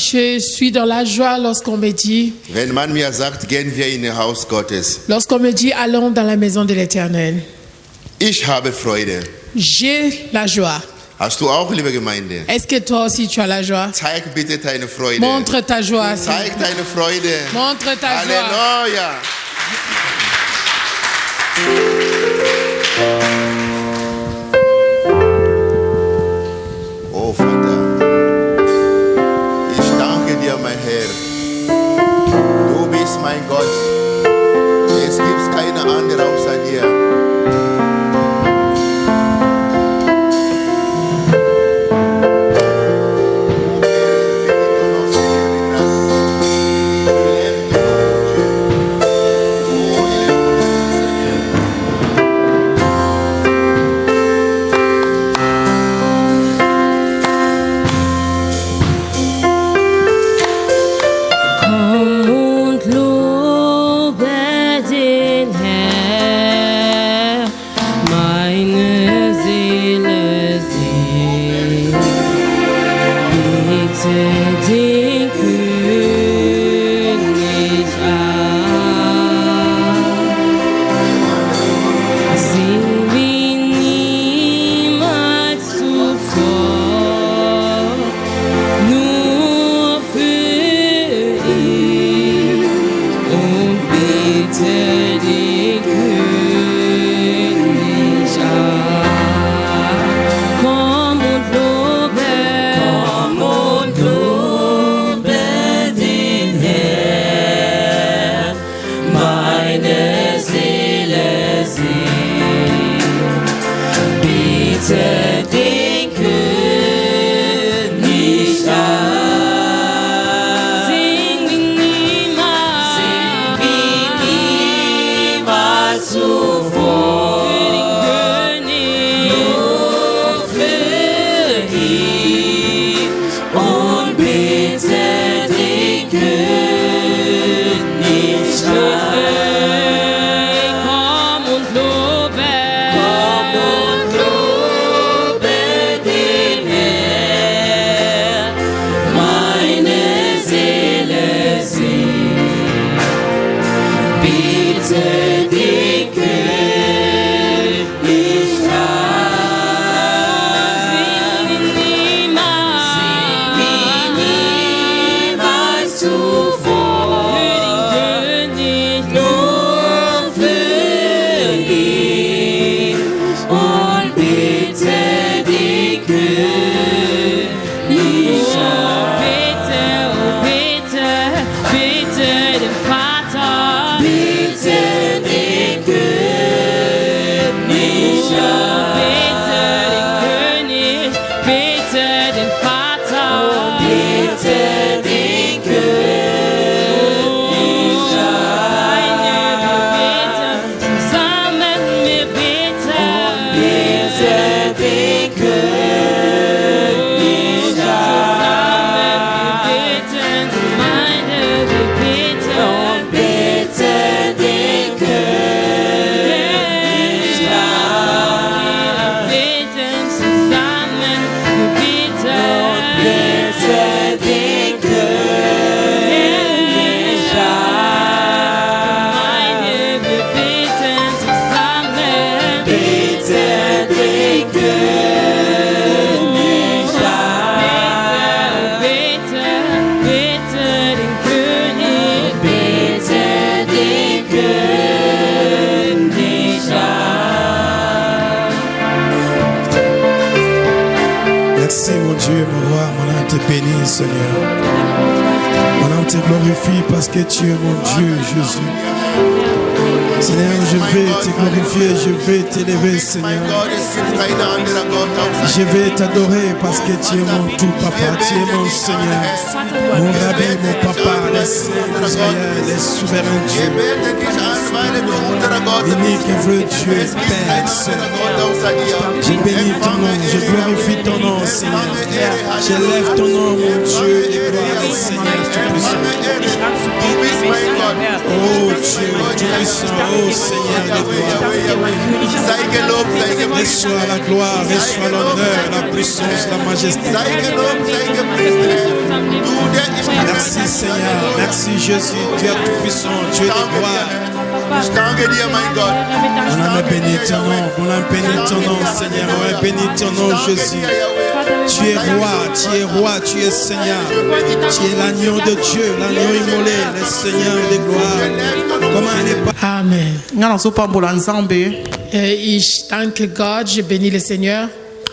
Je suis dans la joie lorsqu'on me dit, Wenn man mir sagt, gehen wir in das Haus Gottes. lorsqu'on me dit, allons dans la maison de l'Éternel. Ich habe Freude. J'ai la joie. Hast du auch, liebe Gemeinde? Est-ce que toi aussi tu as la joie? Zeig bitte deine Freude. Montre ta joie. Zeig deine Freude. Montre ta joie. Halleluja. Oh Vater, ich danke dir, mein Herr. Du bist mein Gott. Es gibt keine andere außer dir. Parce que tu es mon Dieu, Jésus. Seigneur, je vais te glorifier, je vais t'élever, Seigneur. Je vais t'adorer parce que tu es mon tout papa, tu es mon Seigneur, mon rabbi, mon papa, le Seigneur d'Israël, le souverain Dieu. Unique et vrai Dieu, Père, Seigneur. Je bénis ton nom, je glorifie ton nom, Seigneur. J'élève ton nom, mon Dieu, et gloire, Seigneur, Tout-Puissant. Oh Dieu, Tout-Puissant, oh Seigneur de gloire. Reçois la gloire, reçois l'honneur, la puissance, la majesté. Merci Seigneur, merci Jésus, Dieu tout-puissant, Dieu de gloire. Ich danke dir, mein Gott. On a béni ton nom, on a béni ton nom Seigneur, on a béni ton nom Jésus. Tu es roi, tu es Seigneur. Tu es l'agneau de Dieu, l'agneau immolé, le Seigneur de gloire. Comment elle est pas. Amen. Nga nazopambola Nzambe. Ich danke Gott, je bénis le Seigneur.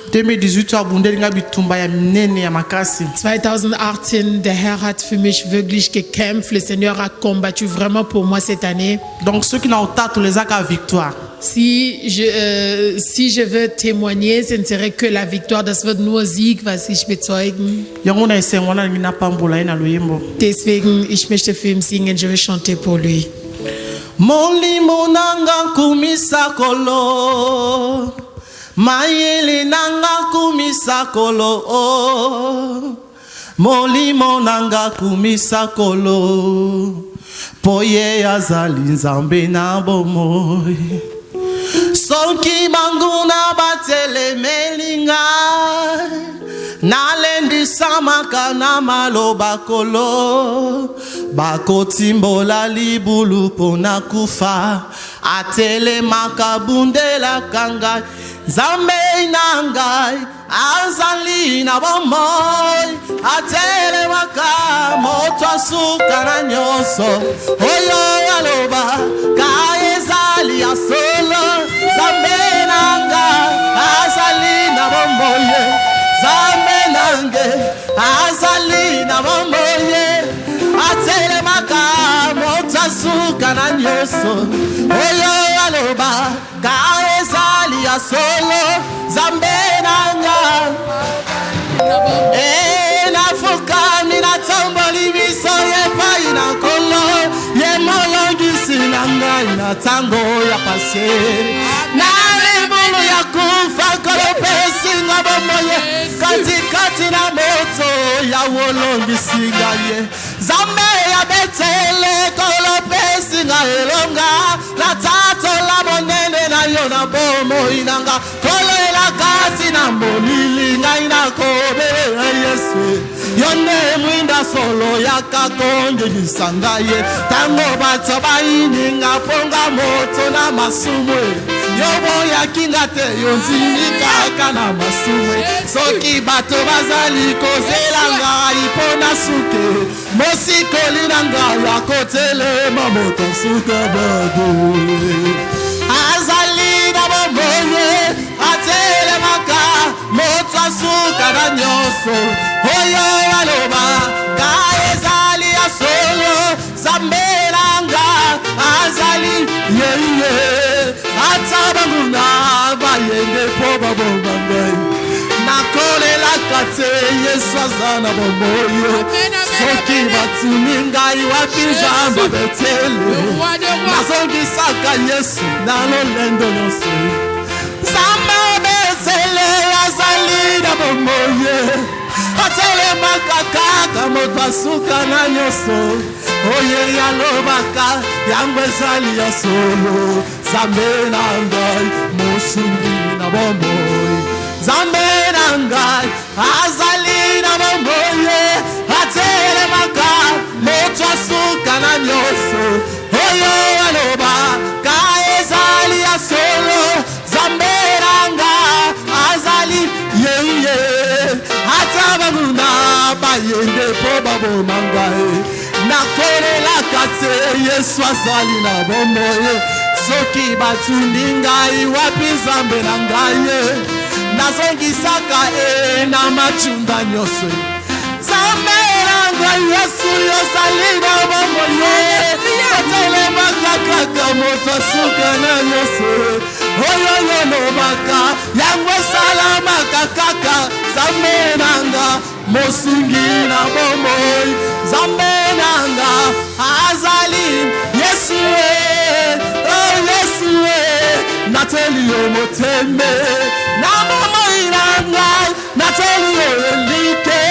2018 abundeli nga bitumba ya minene ya makasi. 2018, der Herr hat für mich wirklich gekämpft. Le Seigneur a combattu vraiment pour moi cette année. Donc ceux qui n'ont pas tous les actes à victoire. Si je veux témoigner, ce ne serait que la Victoire. Das wird nur Sieg, was ich bezeugen. Yango na esengwana ngina pambola ina luyimbo. Deswegen, ich möchte für ihn singen. Je vais chanter pour lui. Molimo nanga kumisa kolo. Mayele nanga kumisa kolo. Molimo nanga kumisa kolo. Poye azali nzambe na bomoi. Soki banguna batele melinga. Nalendi samaka na maloba kolo. Bakotimbola libulu pona kufa. Atele makabundela kanga. Zambe nangai azali na bomoi. Atele maka moto suka na nyoso. Oyo aloba kaezali asolo. Zambe nangai azali na bomoi. Zambe nangai azali na bomoi. Atele maka moto suka na nyoso. Oyo aloba kaezali asolo. Zambe nangai nafukami na tomboli biso ye pai na kolo. Ye molongisi na ngai na tango ya pase. Na libulu ya kufa kolo pesi nga bomoye. Katikati na moto ya wolongisi ngaye. Zambe ya betele kolo pesi nga elonga. Na tato la monene na yo na bomo inanga. Kolo ela kasi na molili nga ina kobe Yesu. Yone mwinda solo ya kakonje nisangaye. Tango bato baini nga ponga moto na masumwe. Yobo ya kingate yonzini kaka na masumwe. Soki bato bazali kozela nga ipona suke. Mosiko linanga ya kotele mamoto suke bago. Azali na bomoye. Atele maka moto suka na nyoso. Oyo aloba kaezali asolo. Zamberanga azali yeye. Atabanguna bayende poba bombangai. Nakole la kate Yesu azana bomoye. Soki batuningai wapinzamba betele. Nazongi saka Yesu nalolendo nyose. Zamba betele azali na bomoye. Atele makaka moto asuka na nyoso. Oye yalobaka yango ezali ya solo. Zambe nangai mosungi na bomoye. Zambe nangai azali na bomoye. Atele maka moto asuka na nyoso. Oyo aloba kaezali ya solo. Zambe nangai azali yeye. Atabanguna bayende poba bomangae. Nakole la kate Yesu azali na bomoye. Soki batundi ngai wapi Zambe na ngaye. Nazongisaka na machunda nyose. Zambe na ngai Yesu yozali na bomoye. Atele makaka moto suka na nyose. Oyo yono baka yangwe salama kakaka. Zambe nanga mosungi na bomoy. Zambe nanga azali Yesu oh Yesu nateli yo moteme. Na bomoy nanga nateli yo elike.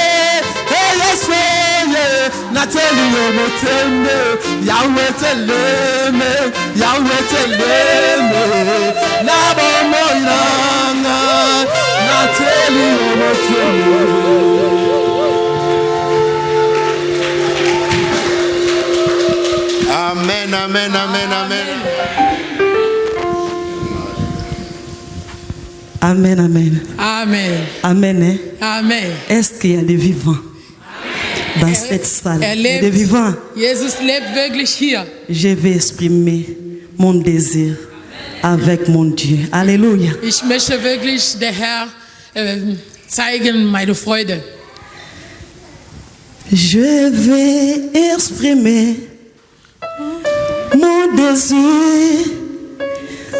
Yesu nateli yo moteme. Yahweh teleme, Yahweh teleme. Na bomoy nanga nateli yo moteme. Amen, amen, amen, amen. Amen, amen. Amen. Amen. Hein? Amen. Est-ce qu'il y a des vivants dans cette salle? Il y a des vivants. Jesus lebt wirklich hier. Je vais exprimer mon désir avec mon Dieu. Alléluia. Ich möchte wirklich der Herr zeigen meine Freude. Je vais exprimer mon désir,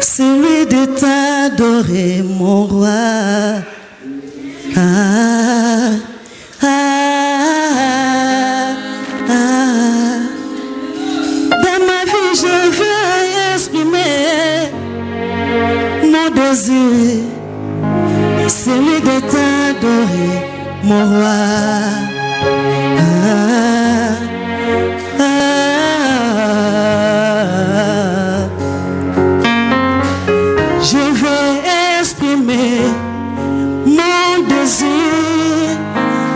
celui de t'adorer, mon roi. Ah, ah, ah. Dans ma vie, je veux exprimer mon désir, celui de t'adorer, mon roi. Ah, ah, ah. Je vais exprimer mon désir,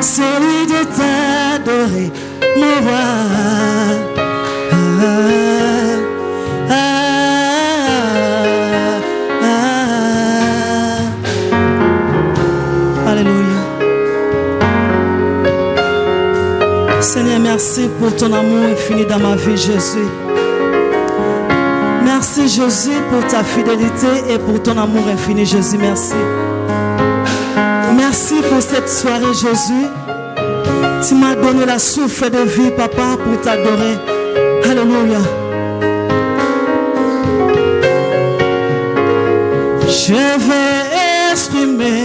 celui de t'adorer, mon roi. Ah, ah, ah. Alléluia. Seigneur, merci pour ton amour infini dans ma vie, Jésus. Merci, Jésus, pour ta fidélité et pour ton amour infini, Jésus. Merci. Merci pour cette soirée, Jésus. Tu m'as donné la souffle de vie, Papa, pour t'adorer. Alléluia. Je vais exprimer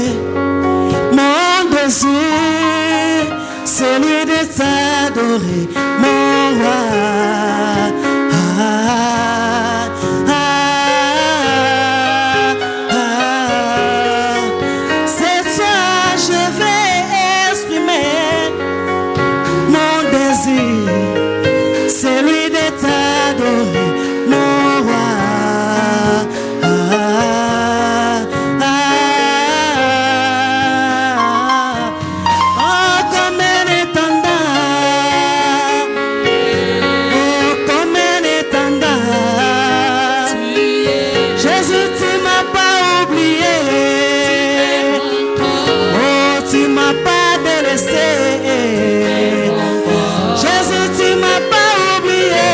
mon désir, celui de t'adorer, mon roi. Ah, ah, ah. C'est ça, je vais exprimer mon désir, celui de t'adorer, mon roi. Ah, ah, ah. Oh, comme elle est tendance. Oh, comme elle est tendance. Jésus, tu m'as pas oublié. Oh, tu m'as pas délaissé. Jésus, tu m'as pas oublié.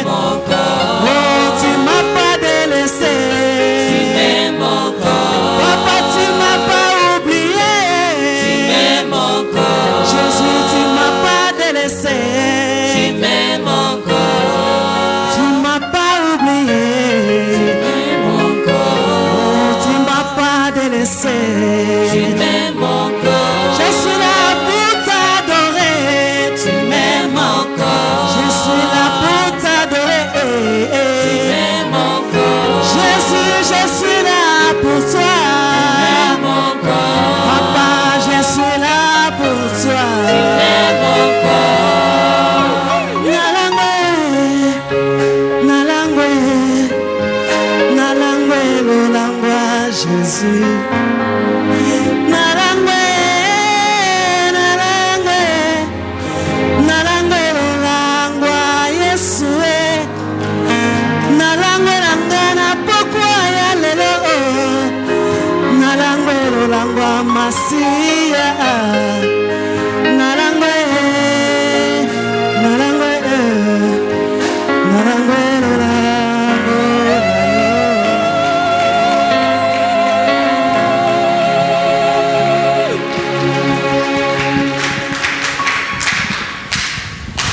Oh, tu m'as pas délaissé. Papa, tu m'as pas oublié. Jésus, tu m'as pas délaissé. Tu m'as pas oublié. Oh, tu m'as pas délaissé. Je suis là pour t'adorer. Tu m'aimes encore. Je suis là pour t'adorer. Jésus, je suis là pour toi. Papa, je suis là pour toi. Nalangwe, nalangwe, lolangwa, Jésus. Nalangwe, nalangwe, nalangwe, lolangwa, Yesue. Nalangwe, langana, pokwa ya lelo. Nalangwe, lolangwa, Masia. Nalangwe, nalangwe, nalangwe, lolangwa.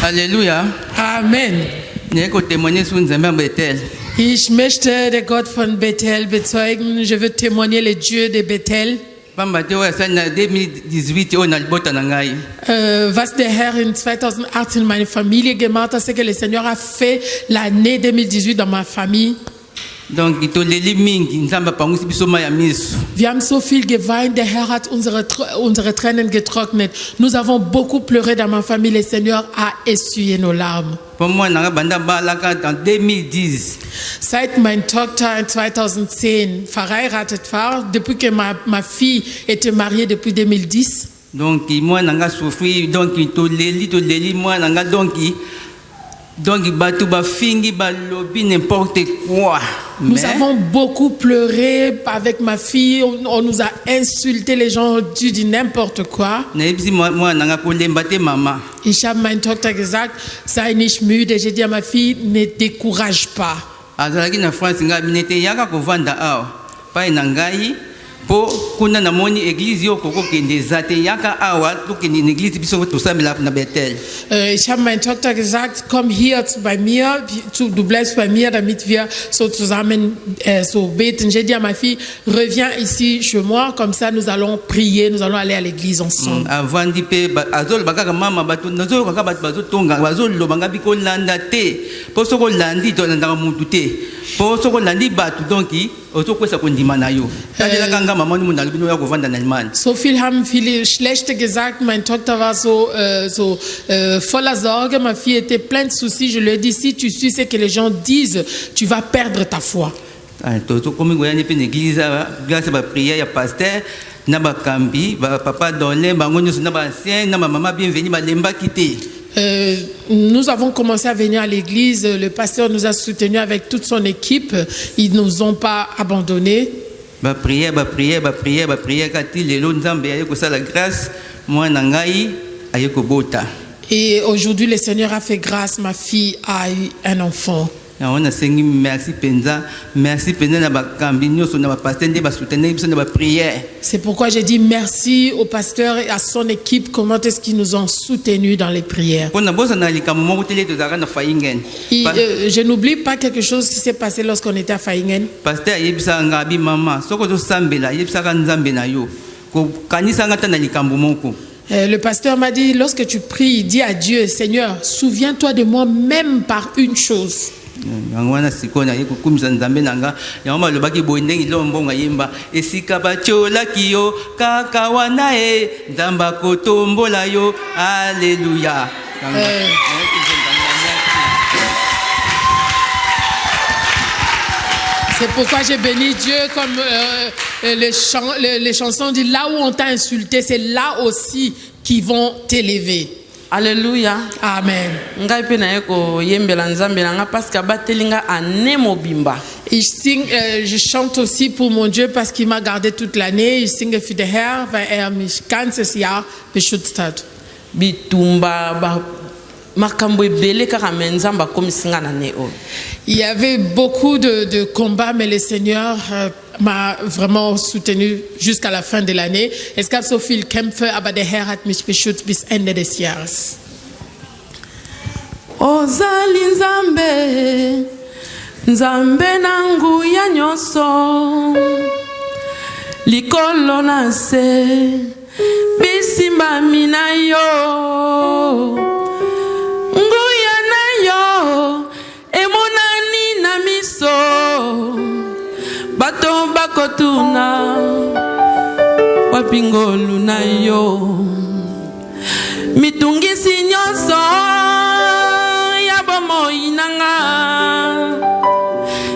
Alléluia. Amen. Ich möchte den Gott von Bethel bezeugen. Je veux témoigner le Dieu de Bethel. Was der Herr in 2018 meine Familie gemacht hat, c'est que le Seigneur a fait l'année 2018 dans ma famille. Donc, wir haben so viel geweint, der Herr hat unsere Tränen getrocknet. Nous avons beaucoup pleuré dans ma famille, le Seigneur a essuyé nos larmes. Seit meine Tochter in 2010 verheiratet war, depuis que ma fille était mariée depuis 2010. Donc, moi, j'ai souffert, donc, Donc, batu ba fingi ba lobby n'importe quoi. Nous avons beaucoup pleuré avec ma fille. On nous a insulté, les gens ont dit n'importe quoi. Ich habe meiner Tochter gesagt, sei nicht müde. J'ai dit à ma fille, ne décourage pas. Po kuna namoni église yo koko kende zate yaka awa to kende église biso to samela na Bethel. Ich habe meiner Tochter gesagt, komm hier bei mir, du bleibst bei mir, damit wir so zusammen so beten. J'ai dit à ma fille, reviens ici chez moi, comme ça nous allons prier, nous allons aller à l'église ensemble. Avant di pe azol bakaka mama batu nazo kaka batu bazo tonga bazol lobanga biko landa te. Po soko landi to landa mutu te. Po soko landi batu donki oto kwesa kondima na yo. So viel haben viele Schlechte gesagt. Meine Tochter war so voller Sorge. Ma fille était pleine de soucis. Je lui ai dit, si tu suis ce que les gens disent, tu vas perdre ta foi. Nous avons commencé à venir à l'église. Le pasteur nous a soutenus avec toute son équipe. Ils ne nous ont pas abandonnés. Ba prière, kati lelo nzambe ayeko sala grâce moi na ngai ayeko bota. Et aujourd'hui le Seigneur a fait grâce, ma fille a eu un enfant. Na ona sengi merci penza na ba kambi nyoso na ba pasteur nde ba soutenir biso na ba prière. C'est pourquoi j'ai dit merci au pasteur et à son équipe, comment est-ce qu'ils nous ont soutenus dans les prières. Je n'oublie pas quelque chose qui s'est passé lorsqu'on était à Faingen. Pasteur yebisa ngabi mama soko to sambela yebisa ka nzambe na yo ko kanisa ngata na likambo moko. Le pasteur m'a dit, lorsque tu pries, dis à Dieu, Seigneur, souviens-toi de moi même par une chose. Ngwana sikona yeko kumza nzambe nanga yamba lobaki boyende ilombo ngayimba esika bachola kiyo kaka wana nzamba kotombola yo alléluia. C'est pourquoi j'ai béni Dieu comme les chansons disent, là où on t'a insulté, c'est là aussi qu'ils vont t'élever. Alléluia. Amen. Ngai pe na yeko yembela nzambe na nga parce que batelinga ane mobimba. Je chante aussi pour mon Dieu parce qu'il m'a gardé toute l'année. Ich singe für den Herr, weil mich ganzes Jahr beschützt hat. Bitumba ba makambo ebele kaka nzamba komisinga na ne o. Il y avait beaucoup de combats, mais le Seigneur m'a vraiment soutenu jusqu'à la fin de l'année. Es gab so viel Kämpfe, aber der Herr hat mich beschützt bis Ende des Jahres. Ozali nzambe, nzambe nangu ya nyoso, likolo na se, bisimba mina yo, nguya na yo, emonani na miso, bato bakotuna, wapingolu na yo, mitungisi nyonso,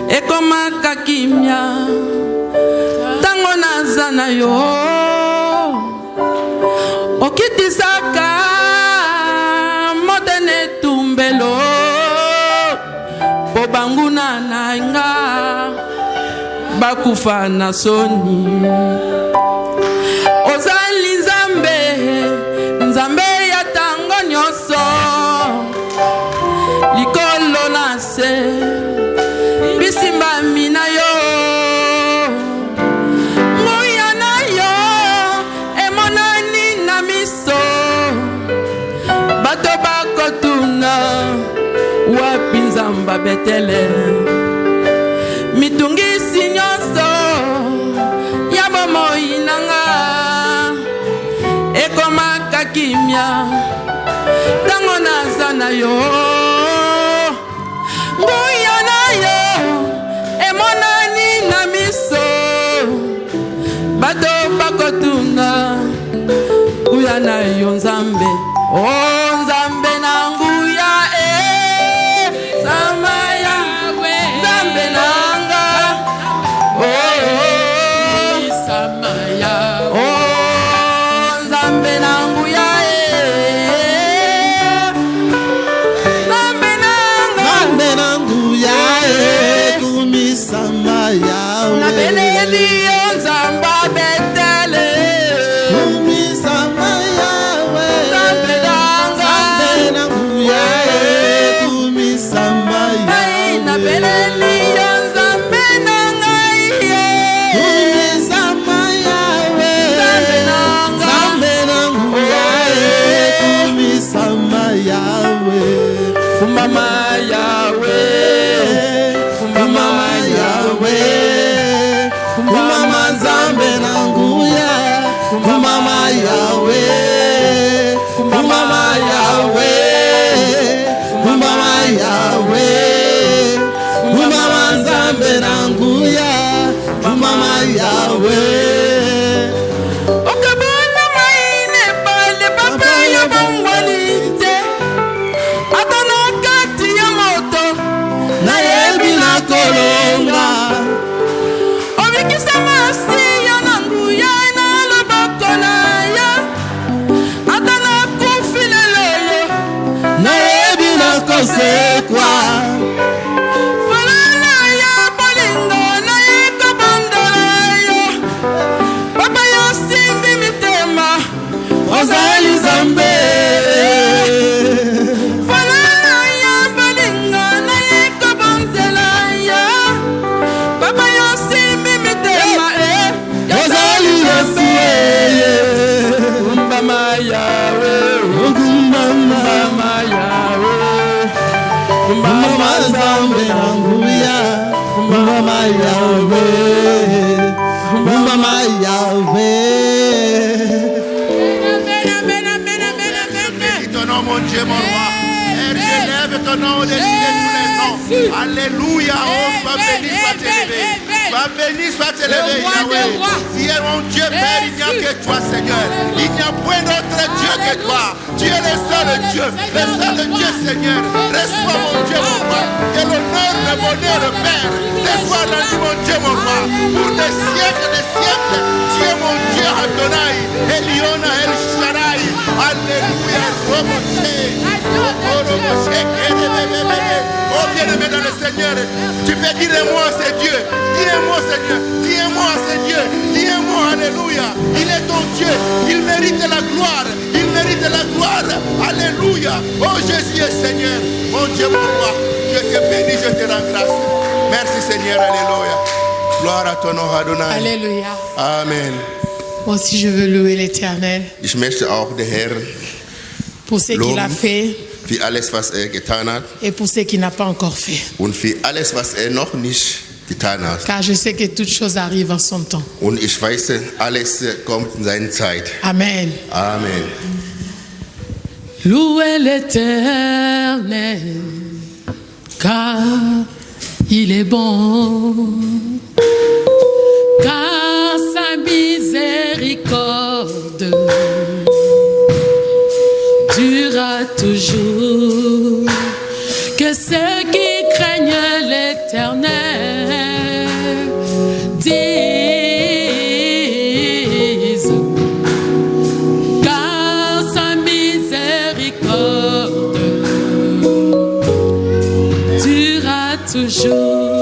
ekoma kakimya tango nazana yo okitisaka modene tumbelo po banguna na nga bakufa na soni ozali nzambe nzambe ya tango nyonso likolo na se bisimba mina yo moya na yo emonani na miso bato bakotuna wapi nzamba Betele mitungisi nyonso ya bomoi nanga ekomaka kimia tango naza na yo nguya na yo emonani na miso bato bakotuna nguya na yo nzambe o nzambe na nguya sama yawe nzambe nanga Sama yawe o nzambe na nguya nzambe nanga nabeleli yo nzamba betele kumisama yawe nzambe nanga nzambe nanguya kumisama yawe nabeleli yo nzambe nanga kumisama yawe nzambe nanguya kumisama yawe kumama yawe kumama yawe kumama nzambe nanguya kumama yawe kumama yawe kumama yawe kumama nzambe nanguya kumama yawe okabana maine pale papa ya bangwalite atana kati ya moto nayebi nakolonga obikisa masiya na nguya na loboko na yo atana kufileloyo nayebi nakosekwa falana ya bolingo na yekobondola yo papa yo simbi mitema ozali nzambe falana ya bolingo na yekobonzela yo papa yo simbi mitema ozali yesu kumbama yawe ogumbama yawe kumama nzambe nanguya kumama yawe kumama yawe Bénis ton nom, mon Dieu, mon roi. Et j'élève ton nom au-dessus de tous les noms. Alléluia. Oh, sois béni, sois élevé. Sois béni, sois élevé, Yahweh. Si est mon Dieu, Père, il n'y a que toi, Seigneur. Il n'y a point d'autre Dieu que toi. Tu es le seul Dieu, le seul Dieu, Seigneur. Reçois, mon Dieu, mon roi. Que l'honneur, le bonheur, le Père, te soit rendu, mon Dieu, mon roi. Pour des siècles, tu es mon Dieu, Adonai. Eliona, El Shaddai. Alléluia. Oh bien-aimé dans le Seigneur, tu peux dire moi c'est Dieu, dis-moi Seigneur, dis-moi c'est Dieu, dis-moi Alléluia. Il est ton Dieu, il mérite la gloire, il mérite la gloire. Alléluia. Oh Jésus est Seigneur, mon Dieu, mon roi, je te bénis, je te rends grâce. Merci Seigneur, Alléluia. Gloire à ton nom, Adonai. Alléluia. Amen. Moi aussi, je veux louer l'Éternel Ich möchte auch den Herrn pour ce qu'il a fait für alles, was getan hat et pour ce qu'il n'a pas encore fait. und für alles, was noch nicht getan hat. Car je sais que toutes choses arrivent en son temps. Und ich weiß, alles kommt in seiner Zeit. Amen. Amen. Louez l'Éternel, car il est bon, car sa miséricorde durera toujours. Que ceux qui craignent l'Éternel disent, car sa miséricorde durera toujours.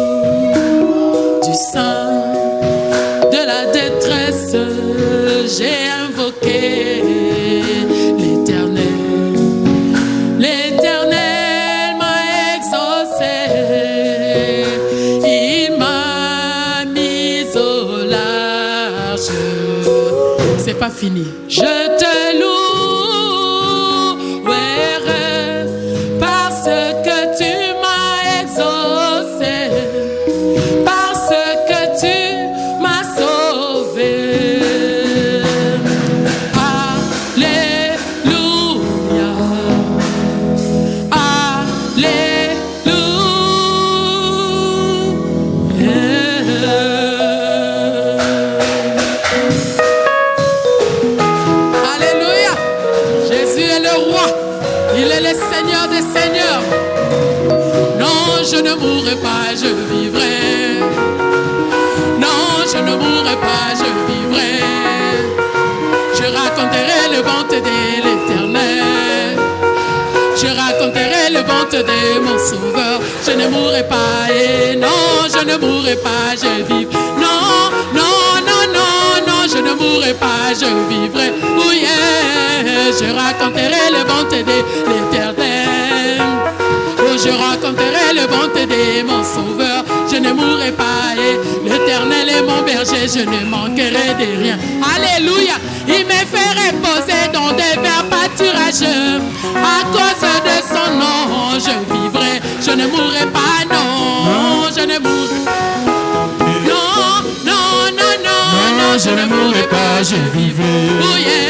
Du sein de la détresse, j'ai invoqué l'Éternel. L'Éternel m'a exaucé, il m'a mis au large. C'est pas fini. Je te louerai parce que tu m'as exaucé, parce que tu m'as sauvé. Alléluia. Alléluia. Jésus est le roi. Il est le Seigneur des Seigneurs. Non, je ne mourrai pas, je vivrai. Non, je ne mourrai pas, je vivrai. Je raconterai le bonté de l'Éternel. Je raconterai le bonté de mon Sauveur. Je ne mourrai pas, et non, je ne mourrai pas, je vivrai. Non, non. ne mourrai pas, je vivrai. Oui, je raconterai les bontés de l'Éternel. Oh, je raconterai les bontés de mon Sauveur. Je ne mourrai pas, et l'Éternel est mon berger, je ne manquerai de rien. Alléluia. Il me fait reposer dans des verts pâturages. À cause de son nom, je vivrai. Je ne mourrai pas, non. Je ne mourrai pas. Non, non, non, non, non, je ne mourrai pas, je vivrai. Oh yeah.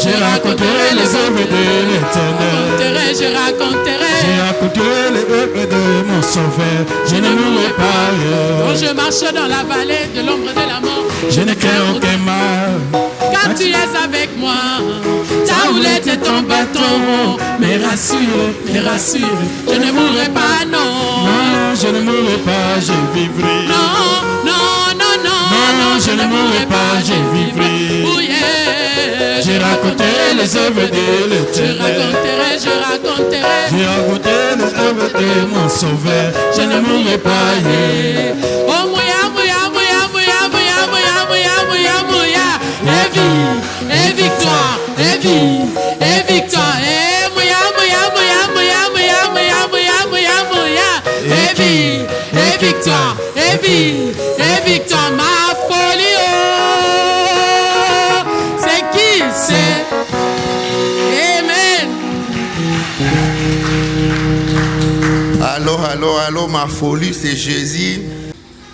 Je raconterai les œuvres de l'Éternel. Je raconterai les œuvres de mon Sauveur. Je ne mourrai pas. Quand je marche dans la vallée de l'ombre de la mort, je ne crains aucun mal. Car tu es avec moi. Ta houlette et ton bâton me rassure. Je ne mourrai pas, non. Non, je ne mourrai pas, je vivrai. Non, non, non, non, non, je ne mourrai pas, je vivrai. Oh yeah. Je raconterai les œuvres de l'Éternel. Je raconterai les œuvres de mon Sauveur. Je ne mourrai pas. Yeah. Oh mouya, mouya, mouya, mouya, mouya, mouya, mouya, mouya, mouya. Et vie, et victoire, et vie, et victoire. Et mouya, mouya, mouya, mouya, mouya, mouya, mouya, mouya, mouya. Et vie, et victoire, et vie, et victoire. Ma folie, oh, c'est qui c'est? Amen. Allô, ma folie, c'est Jésus.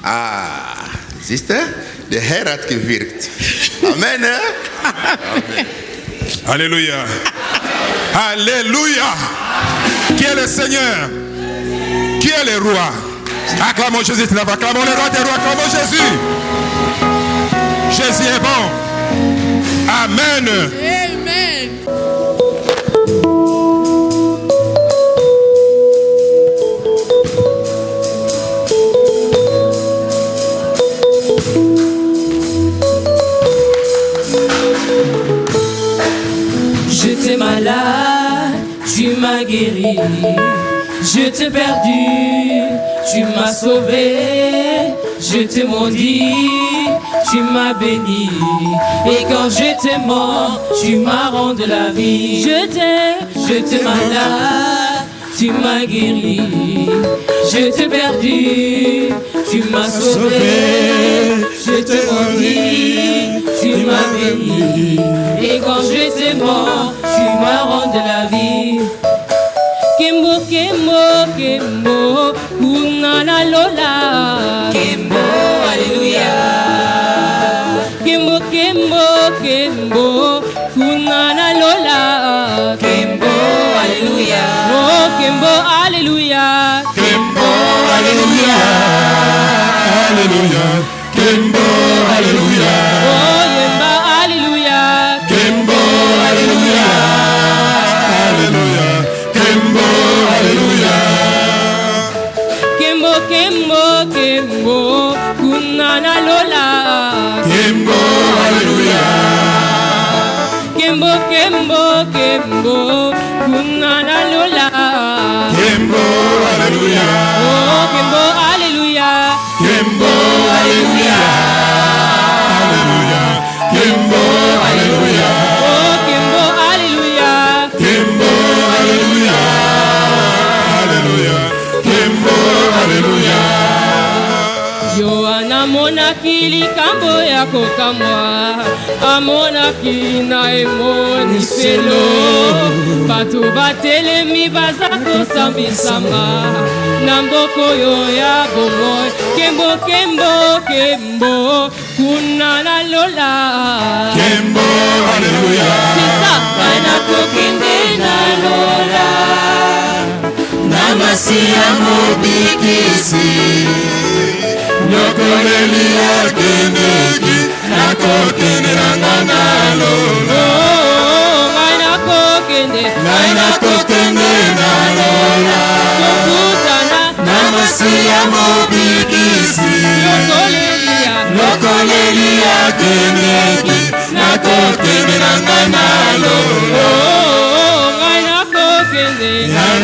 Ah, siehst du? Der Herr hat gewirkt. Amen. Amen. Alléluia. Alléluia. Qui est le Seigneur? Qui est le roi? Acclamons Jésus. Acclamons le roi des rois. Acclamons Jésus. Jésus est bon. Amen. Amen. J'étais malade, tu m'as guéri. J'étais perdu, tu m'as sauvé. J'étais maudit, tu m'as béni. Et quand j'étais mort, tu m'as rendu la vie. J'étais malade, tu m'as guéri. J'étais perdu, tu m'as sauvé. J'étais maudit, tu m'as béni. Et quand j'étais mort, tu m'as rendu la vie. Kembo, Kembo, Kembo, Kunana Lola. Kembo, Alléluia. Kembo, Kembo, Kembo, Kunana Lola. Kembo, Alléluia. Oh, Kembo, Alléluia. Kembo, Alléluia. Alléluia. Kembo, Alléluia. Oh, Yemba, Alléluia. Kembo, Alléluia. Alléluia. Kembo, Alléluia. Kembo, Kembo, Kembo, Kunana Lola. Kembo, Alléluia. Kembo, Kembo, Kembo, Kunana Lola. Kembo, Alléluia. Oh, Kembo, Alléluia. Kembo, Alléluia. Alléluia. Kembo, Alléluia. Oh, Kembo, Alléluia. Kembo, Alléluia. Alléluia. Kembo, Alléluia. Yohana monaki likambo ya kokamwa, amonaki na emoniselo. Bato batelemi baza kosambisama na mboko yo ya bomoi. Kembo, Kembo, Kembo, kunana Lola. Kembo, Alléluia. Sisa bana kokende na Lola, na masia mobikisi. Nyokoleli akeneki, nakokende nangana Lola. Ngai nakokende na Lola. Tokutana na masia mobikisi. Lokoleli akeneki, nakokende nangana Lola. Ngai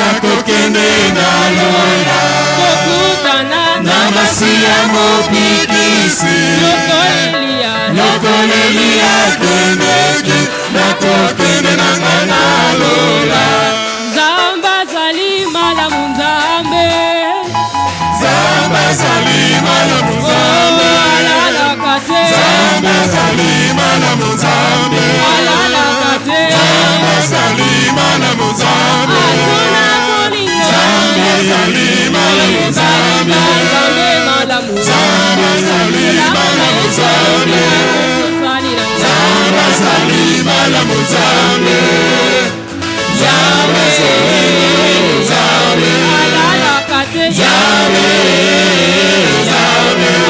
nakokende na Lola. Tokutana na masia mobikisi. Lokoleli Zamba zalima la munzambe. Zamba zalima la muzambe. Alala kate. Zamba zalima la muzambe. Alala kate. Zamba zalima la muzambe. Atuna kolingo. Zamba zalima la muzambe. Zambe malamu. Zamba zalima la muzambe. Zamba zalima la muzambe. Zamba zalima. Alala kate.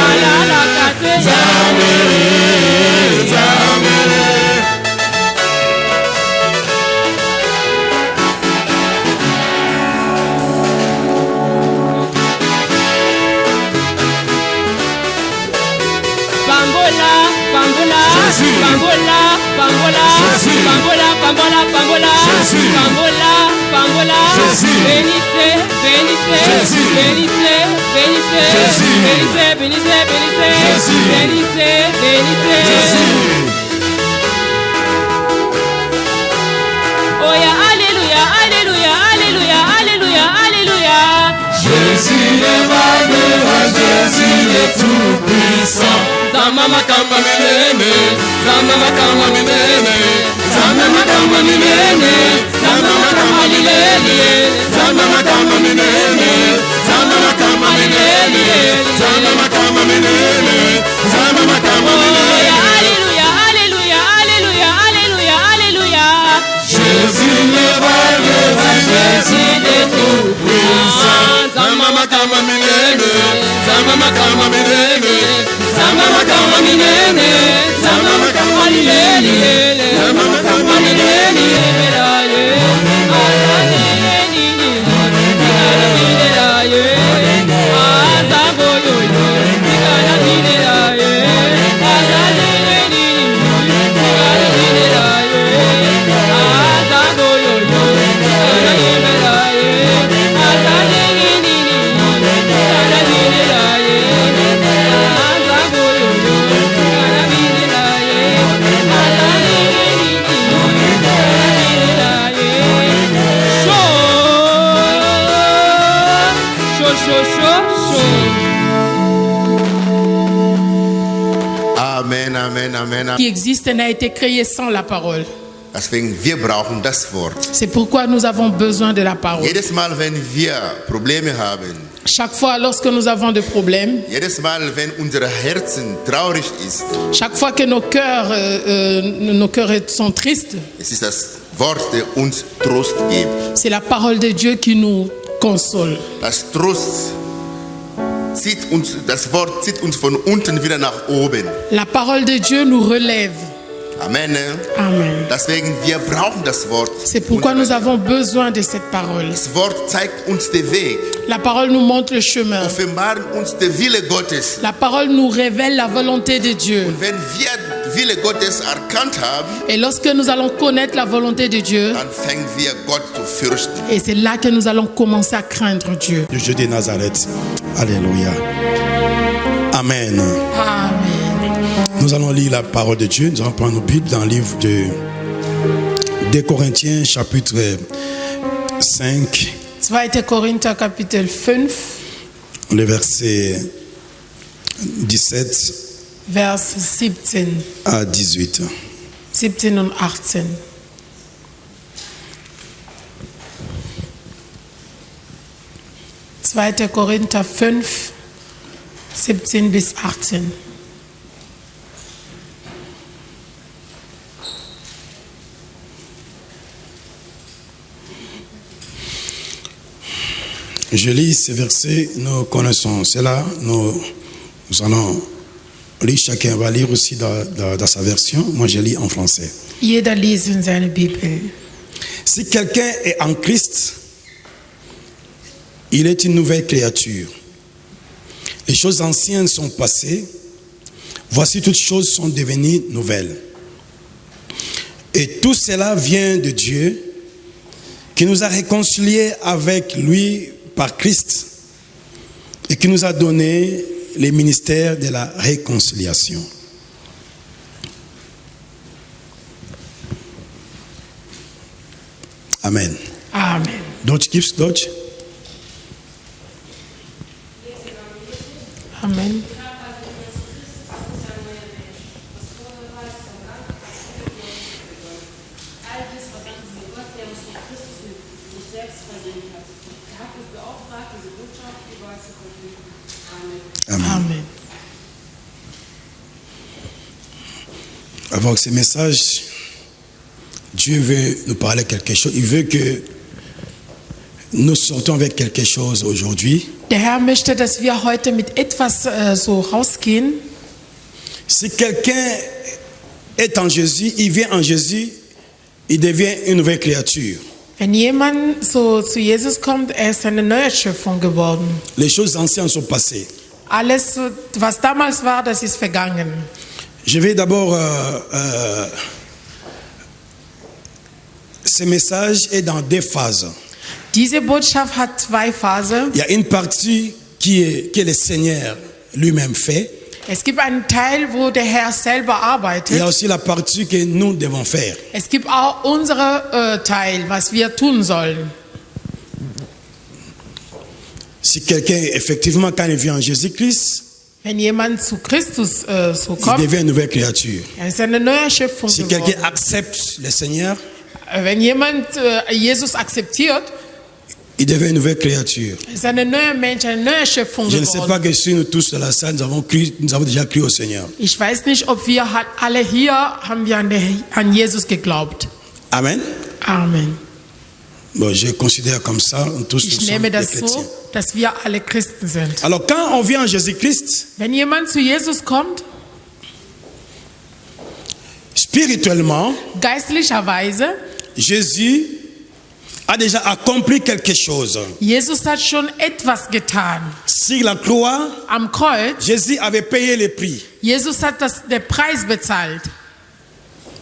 Alala kate. Pambola, pambola, Jésus. pambola, pambola, Jésus. pambola, pambola, pambola, Jésus. pambola, pambola. Jésus. Bénissez, bénissez, Jésus. bénissez, bénissez, Jésus. bénissez, bénissez, bénissez, Jésus. bénissez, bénissez. Oh yeah, alléluia, alléluia, alléluia, alléluia, alléluia. Jésus est Emmanuel, Jésus est tout puissant. Zama makamba minene, zama makamba minene, zama makamba minene, zama makamba minene, zama makamba minene, zama makamba minene, zama makamba minene, zama makamba Oh minene. yeah, alléluia, alléluia, alléluia, alléluia, alléluia. Jésus est Emmanuel, Jésus est tout puissant. Zama makamba minene, zama makamba minene, zama makamba minene, zama makamba minene, zama makamba minene. Amen, Amen, Amen. Qui existe n'a été créé sans la parole. Deswegen, wir brauchen das Wort. C'est pourquoi nous avons besoin de la parole. Jedes Mal, wenn wir Probleme haben, Chaque fois lorsque nous avons des problèmes, jedes Mal, wenn unser Herzen traurig ist, chaque fois que nos cœurs sont tristes, es ist das Wort, der uns Trost gibt. c'est la parole de Dieu qui nous console. Das Trost das Wort zieht uns von unten wieder nach oben. La parole de Dieu nous relève. Amen. Amen. Deswegen, wir brauchen das Wort. C'est pourquoi nous avons besoin de cette parole. Das Wort zeigt uns den Weg. La parole nous montre le chemin. Offenbart uns den Wille Gottes. La parole nous révèle la volonté de Dieu. Und wenn wir den Wille Gottes erkannt haben, Et lorsque nous allons connaître la volonté de Dieu, dann fangen wir Gott zu fürchten. et c'est là que nous allons commencer à craindre Dieu. Le Dieu de Nazareth. Alléluia. Amen. Amen. Nous allons lire la parole de Dieu. Nous allons prendre nos Bibles dans le livre de Corinthiens, chapitre 5, 2. Korinther Kapitel 5, le verset 17 Vers 17, à 18. 17 und 18. Zweiter Korinther 5, 17 bis 18. Je lis ces versets, nous connaissons cela, nous allons lire, chacun va lire aussi dans sa version. Moi je lis en français. Jeder liest in seine Bibel. Si quelqu'un est en Christ, il est une nouvelle créature. Les choses anciennes sont passées, voici toutes choses sont devenues nouvelles. Et tout cela vient de Dieu, qui nous a réconciliés avec lui par Christ et qui nous a donné les ministères de la réconciliation. Amen. Amen. Deutsch gibt's Deutsch? Amen. Amen. Amen. Avec ce message, Dieu veut nous parler quelque chose. Il veut que nous sortons avec quelque chose aujourd'hui. Der Herr möchte, dass wir heute mit etwas so rausgehen. Si quelqu'un est en Jésus, il vient en Jésus, il devient une nouvelle créature. Wenn jemand so zu Jesus kommt, er ist eine neue Schöpfung geworden. Les choses anciennes sont passées. Alles, was damals war, das ist vergangen. Je vais d'abord... ce message est dans deux phases. Diese Botschaft hat zwei Phasen. Il y a une partie que le Seigneur lui-même fait. Es gibt einen Teil, wo der Herr selber Il y arbeitet. a aussi la partie que nous devons faire. Es gibt auch unsere Teil, was wir tun sollen. Si quelqu'un, effectivement, quand il vient en Jésus-Christ, Wenn jemand zu Christus so il kommt, devient une nouvelle créature. er ist eine neue Schöpfung Si geworden. quelqu'un accepte le Seigneur, Wenn jemand Jesus akzeptiert, il devient une nouvelle créature. ist eine neue Mensch, eine neue Schöpfung Je ne sais geworden. pas que si nous tous dans la salle, nous avons déjà cru au Seigneur. Ich weiß nicht, ob wir alle hier haben wir an Jesus geglaubt. Amen. Amen. Bon, je considère comme ça, nous tous nous Ich sommes nehme des das chrétiens. so, dass wir alle Christen sind. Alors, quand on vient en Jésus-Christ, Wenn jemand zu Jesus kommt, spirituellement, geistlicherweise, Jésus a déjà accompli quelque chose. Jesus hat schon etwas getan. Sur la croix, Am Kreuz, Jésus avait payé le prix. Jesus hat den Preis bezahlt.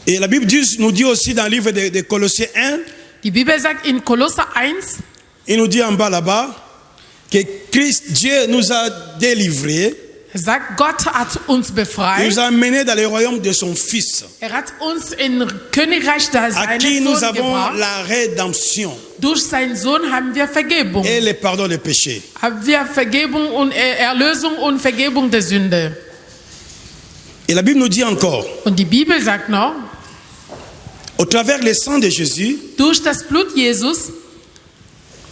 Et la Bible nous dit aussi dans le livre de Colossiens 1, Die Bibel sagt in Kolosser 1, il nous dit en bas là-bas, que Christ, Dieu nous a délivrés, sagt, Gott hat uns il befreit. nous a menés dans le royaume de son Fils, Hat uns in Königreich à seines qui nous Sohn avons gebracht. la rédemption Durch seinen Sohn haben wir Vergebung. et le pardon des péchés. Haben wir Vergebung und Erlösung und Vergebung der Sünde. Et la Bible nous dit encore, Und die Bibel sagt noch, au travers le sang de Jésus, durch das Blut Jesus,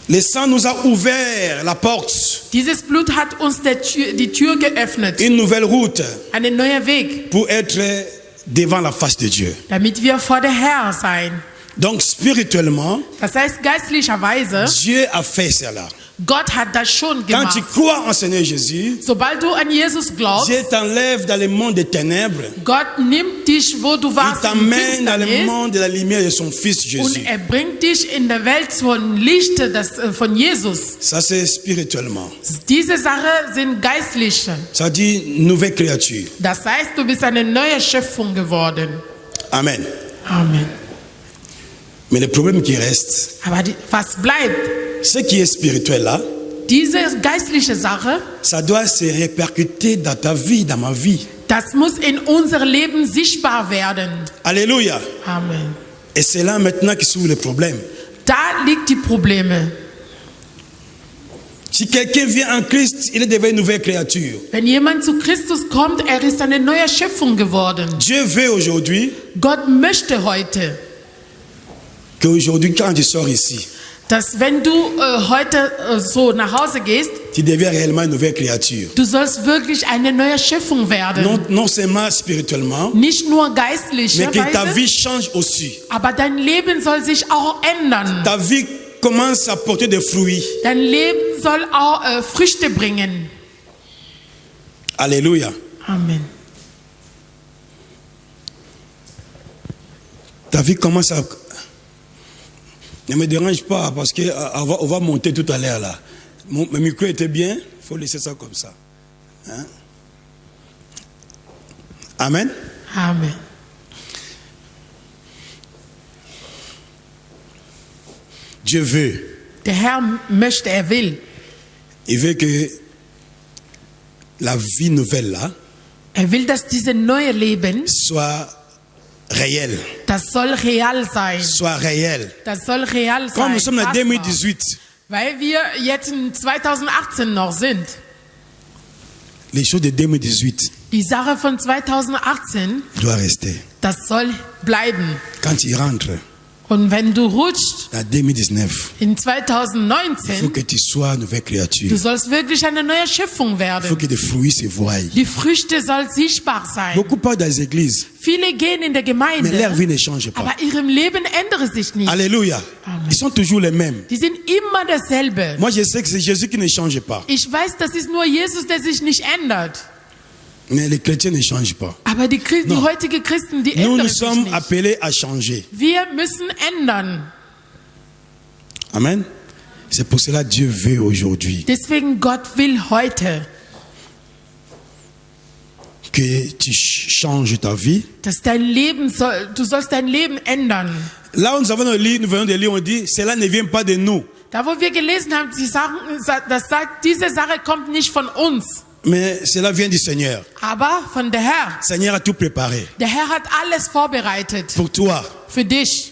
le sang nous a ouvert la porte, dieses Blut hat uns die Tür geöffnet. une nouvelle route Einen neuen Weg, pour être devant la face de Dieu. damit wir vor der Herr sein. Donc spirituellement, Das heißt, geistlicherweise, Dieu a fait cela. Gott hat das schon Quand gemacht. tu crois en Seigneur Jésus, Sobald du an Jesus glaubst, Dieu t'enlève dans le monde des ténèbres, Gott nimmt dich, wo du il warst, in t'amène dans le Finsternis, monde de la lumière de son Fils und Jésus. er bringt dich in der Welt von Licht von Jesus. Ça c'est spirituellement. Diese Sachen sind geistlich. Ça dit nouvelle créature. Das heißt, du bist eine neue Schöpfung geworden. Amen. Amen. Mais le problème qui reste, Aber was bleibt? ce qui est spirituel là, Diese geistliche Sache, ça doit se répercuter dans ta vie, dans ma vie. das muss in unser Leben sichtbar werden. Alléluia. Amen. Et c'est là maintenant qui s'ouvre le problème. Da liegt die Probleme. Si quelqu'un vient en Christ, il est devenu une nouvelle créature. Wenn jemand zu Christus kommt, er ist eine neue Schöpfung geworden. Dieu veut aujourd'hui Gott möchte heute, qu'aujourd'hui, quand tu sors ici, dass wenn du heute so nach Hause gehst, tu deviens réellement une nouvelle créature. du sollst wirklich eine neue Schöpfung werden. Non seulement spirituellement, Nicht nur mais que ta geistlicherweise, vie change aussi. aber dein Leben soll sich auch ändern. Ta vie commence à porter des fruits. Dein Leben soll auch Früchte bringen. Alléluia. Amen. Ta vie commence à... Ne me dérange pas parce que on va monter tout à l'heure là. Mon micro était bien, il faut laisser ça comme ça. Hein? Amen. Amen. Dieu veut. Der Herr möchte, er will. Il veut que la vie nouvelle là Er will, dass dieses neue Leben soit réel. Das soll real sein. Soit réel. Das soll real sein. Comme nous sommes en fassbar. 2018, Weil wir jetzt in 2018 noch sind. les choses de 2018 Die Sache von 2018, doivent rester. das soll bleiben. Quand tu rentres Und wenn du rutschst en 2019, in il faut 2019, que tu sois une nouvelle créature. du sollst wirklich eine neue Schöpfung Il faut werden. que les fruits se voient. Die Früchte soll sichtbar sein. Beaucoup partent dans les églises, Viele gehen in der mais leur Gemeinde, vie ne change pas. aber ihrem Leben ändert sich nicht. Alléluia. Ils sont toujours les mêmes. Die sind immer dasselbe. Moi, je sais que c'est Jésus qui ne change pas. Ich weiß, das ist nur Jesus, der sich nicht ändert. Mais les chrétiens ne changent pas. Aber die heutige Christen, die Nous, ändern nous sich sommes nicht. appelés à changer. Wir müssen ändern. Amen. C'est pour cela que Dieu veut aujourd'hui Deswegen Gott will heute, que tu changes ta vie. dass du sollst dein Leben ändern. Là où nous venons de lire, on dit, cela ne vient pas de nous, Da, wo wir gelesen haben, das sagt, diese Sache kommt nicht von uns, mais cela vient du Seigneur. aber von der Herr. Le Seigneur a tout préparé Der Herr hat alles vorbereitet pour toi. für dich.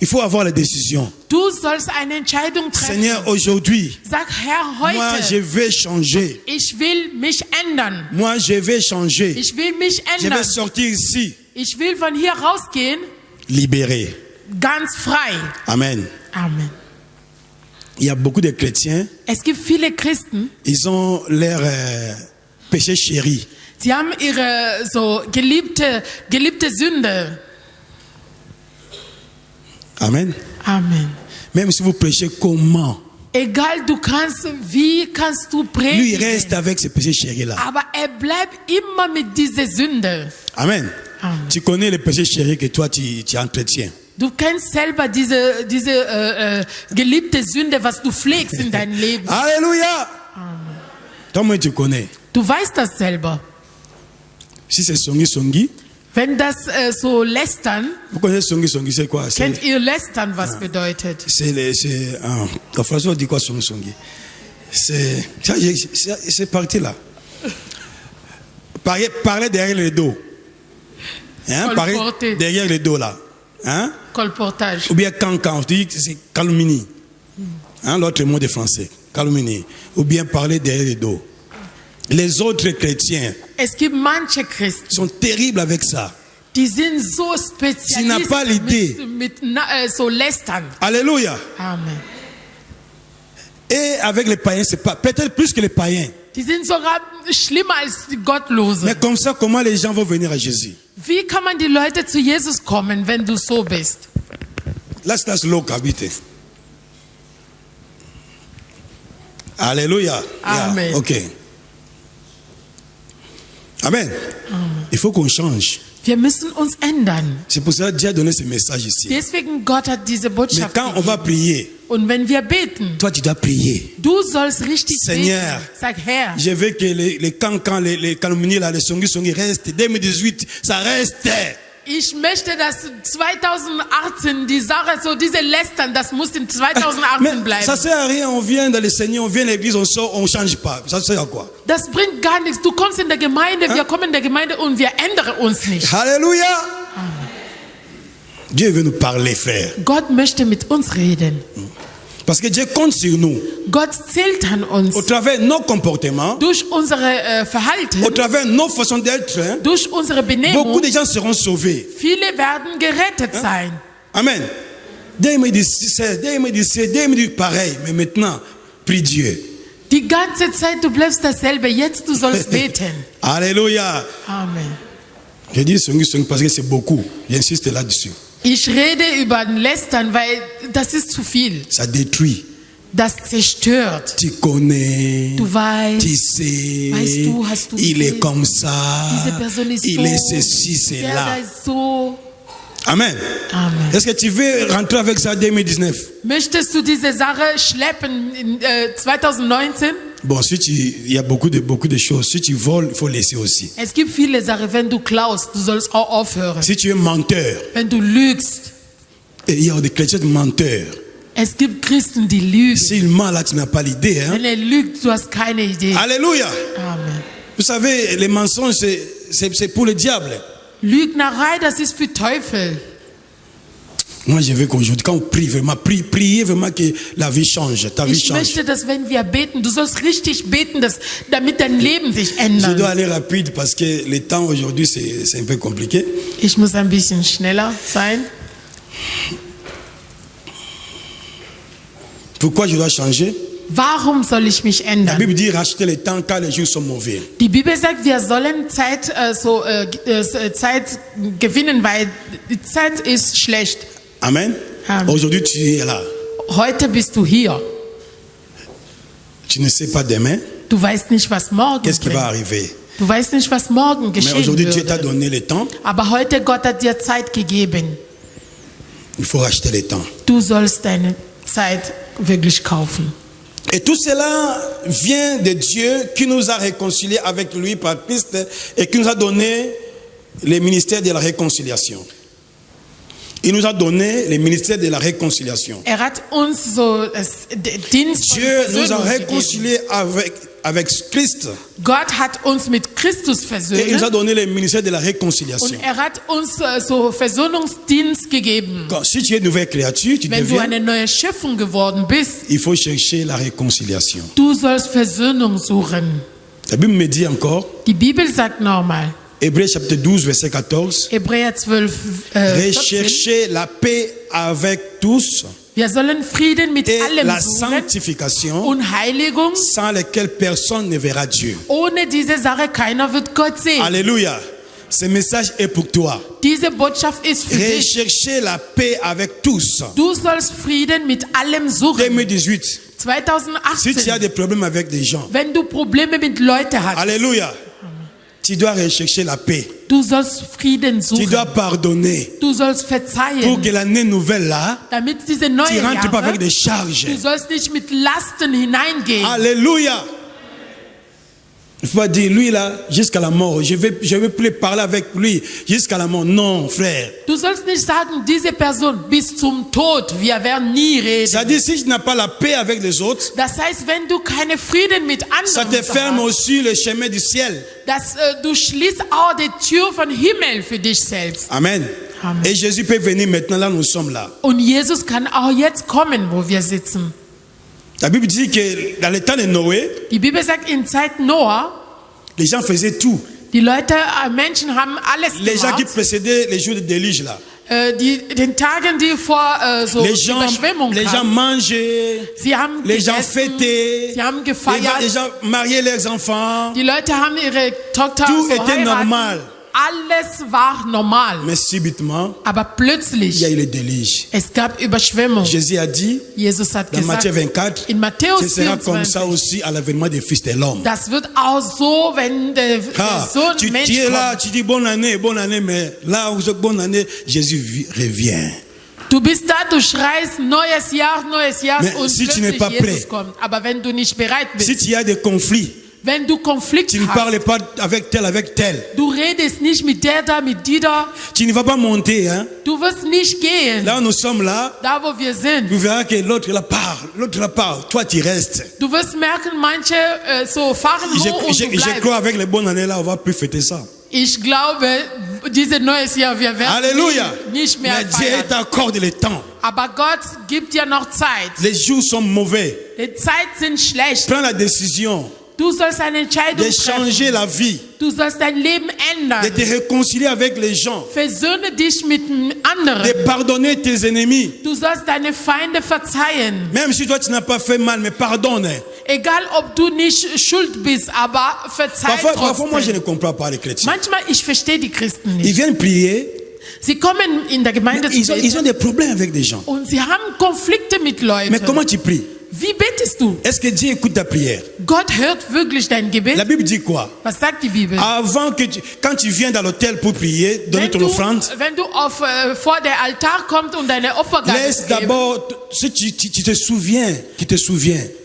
Il faut avoir la décision. Du sollst eine Entscheidung treffen. Seigneur, aujourd'hui, Sag, Herr, moi, je heute, vais changer. ich will mich ändern. Moi, je vais changer. Ich will mich Je vais ändern. sortir ici, Ich will von hier rausgehen, libéré. ganz frei. Amen. Amen. Il y a beaucoup de chrétiens, Es gibt viele Christen, ils ont leur péché chéri. sie haben ihre so geliebte Sünde. Amen. Amen. Même si vous prêchez comment, Egal, wie kannst du lui, il reste predigen, avec ce péché chéri-là. aber bleibt immer mit dieser Sünde. Amen. Amen. Tu connais le péché chéri que toi, tu entretiens. Du kennst selber diese geliebte Sünde, was du pflegst in deinem Leben. Alléluia. Toi-même, tu connais. Du weißt das selber. Si c'est songi, Wenn das so lästern, vous connaissez songi, c'est quoi? kennt ihr lästern, was bedeutet? En français, on dit quoi songi? C'est parti là. Parler derrière le dos. Hein? Parler Colporter. derrière le dos là. Hein? Kolportage. Ou bien cancan, on dit que c'est calomnie. Hein? L'autre mot de français, calomnie. Ou bien parler derrière le dos. Les autres chrétiens Es gibt manche Christen, sont terribles avec ça. die sind so Tu n'as pas l'idée. spezialist mit so lästern. Alléluia. Amen. Et avec les païens, c'est pas peut-être plus que les païens. Die sind sogar schlimmer als die Gottlosen. Mais comme ça, comment les gens vont venir à Jésus? Wie kann man die Leute zu Jesus kommen, wenn du so bist? Lass das locker, bitte. Alléluia. Amen. Yeah, ok. Amen. Il faut qu'on change. Wir müssen uns ändern. C'est pour ça que Dieu a donné ce message ici. Deswegen Gott hat diese Mais Botschaft quand on va gegeben. prier, Und wenn wir beten, toi tu dois prier. du sollst richtig Seigneur, beten. Sag, Herr, Je veux que les cancans, les calomnies, là, les songi restent. 2018, ça reste. ich möchte, dass 2018 die Sache, so diese Lästern, das muss in 2018 Mais bleiben. ça sert à rien, on vient dans le Seigneur, on vient à l'église, on sort, on ne change pas. Ça sert à quoi? Das bringt gar nichts. Du kommst in der Gemeinde, wir kommen in der Gemeinde und wir ändern uns nicht. Alléluia. Dieu veut nous parler, frère. Gott möchte mit uns reden. Parce que Dieu compte sur nous. Gott zählt an uns. Au travers de nos comportements, Durch unsere Verhalten, au travers de nos façons d'être, hein, durch unsere beaucoup Benehmung, de gens seront sauvés. viele werden gerettet sein. Amen. Dieu me dit Dieu me dit pareil. Mais maintenant, prie Dieu. Die ganze Zeit, du bleibst dasselbe. Jetzt, du sollst beten. Alléluia. Amen. Je dis songi parce que c'est beaucoup. J'insiste là-dessus. Ich rede über den Lästern, weil das ist zu viel. Ça détruit. Das zerstört. Tu connais. Du weißt, Tu sais. weißt du, hast du Il gesehen? est comme ça. Diese Person ist Il so, est ceci, c'est der da là. ist so. Amen. Amen. Est-ce que tu veux rentrer avec ça en 2019? Möchtest du diese Sache schleppen in 2019? Bon, il y a beaucoup de choses. Si tu voles, il faut laisser aussi. Es gibt viele Sachen, wenn du klaust, du sollst auch aufhören. Si tu es menteur, Wenn du lügst, et il y a des chrétiens menteurs. es gibt Christen, die lügen. S'il ment, là, tu n'as pas l'idée. Hein? Wenn er lügt, du hast keine Idee. Alléluia. Amen. Vous savez, les mensonges, c'est pour le diable. Lügnerei, das ist für Teufel. Moi, je veux qu'aujourd'hui, quand on prie vraiment, priez vraiment que la vie change, ta vie Ich change. möchte, dass wenn wir beten, du sollst richtig beten, damit dein Leben sich Je ändert. dois aller rapide parce que le temps aujourd'hui, c'est un peu compliqué. Ich muss ein bisschen schneller sein. Pourquoi je dois changer? Warum soll ich mich La ändern? Bible dit racheter le temps car les jours sont mauvais. Die Bibel sagt, wir sollen Zeit gewinnen, weil die Zeit ist schlecht. Amen. Amen. Aujourd'hui, tu es là. Heute bist du hier. Tu ne sais pas demain Du weißt nicht, was morgen qu'est-ce qui va bringt. arriver. Du weißt nicht, was morgen Mais geschehen aujourd'hui, Dieu t'a wird. donné le temps. Aber heute Gott hat dir Zeit gegeben. Il faut racheter le temps. Du sollst deine Zeit wirklich kaufen. Et tout cela vient de Dieu qui nous a réconciliés avec lui par Christ et qui nous a donné le ministère de la réconciliation. Il nous a donné le ministère de la réconciliation. Hat uns so Dienst von Dieu nous a Versöhnung gegeben. réconciliés avec Christ Gott hat uns mit Christus et il nous a versöhnt donné le ministère de la réconciliation. und hat uns so Versöhnungsdienst gegeben. Si tu es une nouvelle créature, tu Wenn du deviens, eine neue Schöpfung geworden bist, il faut chercher la réconciliation. du sollst Versöhnung suchen. La Bible me dit encore, Die Bibel sagt nochmal, Hébreux chapitre 12, verset 14, Hebräer 12, 14, recherchez la paix avec tous wir sollen Frieden mit et allem la suchen sanctification und Heiligung. sans lesquelles personne ne verra Dieu. Ohne diese Sache keiner wird Gott sehen. Alléluia. Ce message est pour toi. Diese Botschaft ist für dich. Recherchez la paix avec tous. Du sollst Frieden mit allem suchen. 2018. Si tu as 2018, des problèmes avec des gens, wenn du Probleme mit Leuten hast, Alléluia. Tu dois rechercher la paix. du sollst Frieden Tu suchen. dois pardonner. Du sollst Pour verzeihen, que l'année nouvelle là, damit diese tu neue ne rentres pas avec Jahre, des charges. du sollst nicht mit Lasten hineingehen. Alléluia. Il faut pas dire, lui là, jusqu'à la mort, je vais plus parler avec lui jusqu'à la mort. Non, frère. Du sollst nicht sagen, diese Person bis zum Tod, wir werden nie reden. C'est-à-dire, si tu n'as pas la paix avec les autres, Das heißt, wenn du keine Frieden mit ça te anderen ferme hast, aussi le chemin du ciel. du schließt auch die Tür von Himmel für dich selbst. Amen. Amen. Et Jésus peut venir maintenant, là nous sommes là. Und Jesus kann auch jetzt kommen, wo wir sitzen. La Bible dit que dans le temps de Noé, Die Bibel sagt, in Zeit Noah, les gens faisaient tout. die Leute, Menschen haben alles Les gens qui gemacht. précédaient les jours de déluge là. Den Tagen, die vor so Les gens Überschwemmung kamen. mangeaient, Sie haben les gens gegessen, fêtaient, sie haben les gefeiert. gens mariaient leurs enfants. Die Leute haben ihre Tochter Tout so était heiraten. normal. Alles war normal. Mais subitement, Aber plötzlich, il y a eu le déluge. es gab Überschwemmung. Jésus a dit Jesus hat dans Matthieu gesagt, 24, in Matthäus ce sera comme 24, ça aussi à l'avènement des fils de l'homme. das wird auch so, wenn der Sohn Tu Mensch es là, kommt. tu dis bonne année, mais là où c'est bonne année, Jésus revient. Du bist da, du schreist neues Jahr Mais und si tu n'es plötzlich pas Jesus prêt, kommt. Aber wenn du nicht bereit bist, Si tu as des conflits, wenn du Konflikt tu ne hast, parles pas avec tel, du redest nicht mit der da, mit die da, tu ne vas pas monter. Hein? du wirst nicht gehen. Là où nous sommes là, Da, wo wir sind. vous verrez que l'autre là part, toi tu restes. Du wirst merken, manche so fahren hoch und du Je bleibst. crois avec les bonnes années là, on va plus fêter ça. Ich glaube, dieses neues Jahr, wir werden Alléluia. nicht mehr Mais Dieu feiern. t'accorde le temps. Aber Gott gibt dir noch Zeit. Les jours sont mauvais. Die Zeit sind schlecht. Prends la décision Du sollst eine Entscheidung de changer treffen. la vie, Du sollst dein Leben de ändern. te réconcilier avec les gens, Versöhne dich mit de anderen. pardonner tes ennemis. Du sollst deine Feinde verzeihen. Même si toi tu n'as pas fait mal, mais pardonne. Egal, ob du nicht schuld bist, aber verzeih Parfois moi je ne trotzdem. comprends pas les chrétiens. Manchmal, ich verstehe die Christen Ils nicht. viennent prier, Sie kommen in der Gemeinde zu ils ont beten des problèmes avec des gens. und sie haben Konflikte mit Mais Leuten. comment tu pries? Wie betest du? Est-ce que Dieu écoute ta prière? Gott hört wirklich dein Gebet. La Bible dit quoi? Was sagt die Bibel? Quand tu viens dans l'hôtel pour prier, donner ton offrande, wenn du vor der Altar kommst und deine Opfergabe laisse gibst, d'abord, si tu te souviens,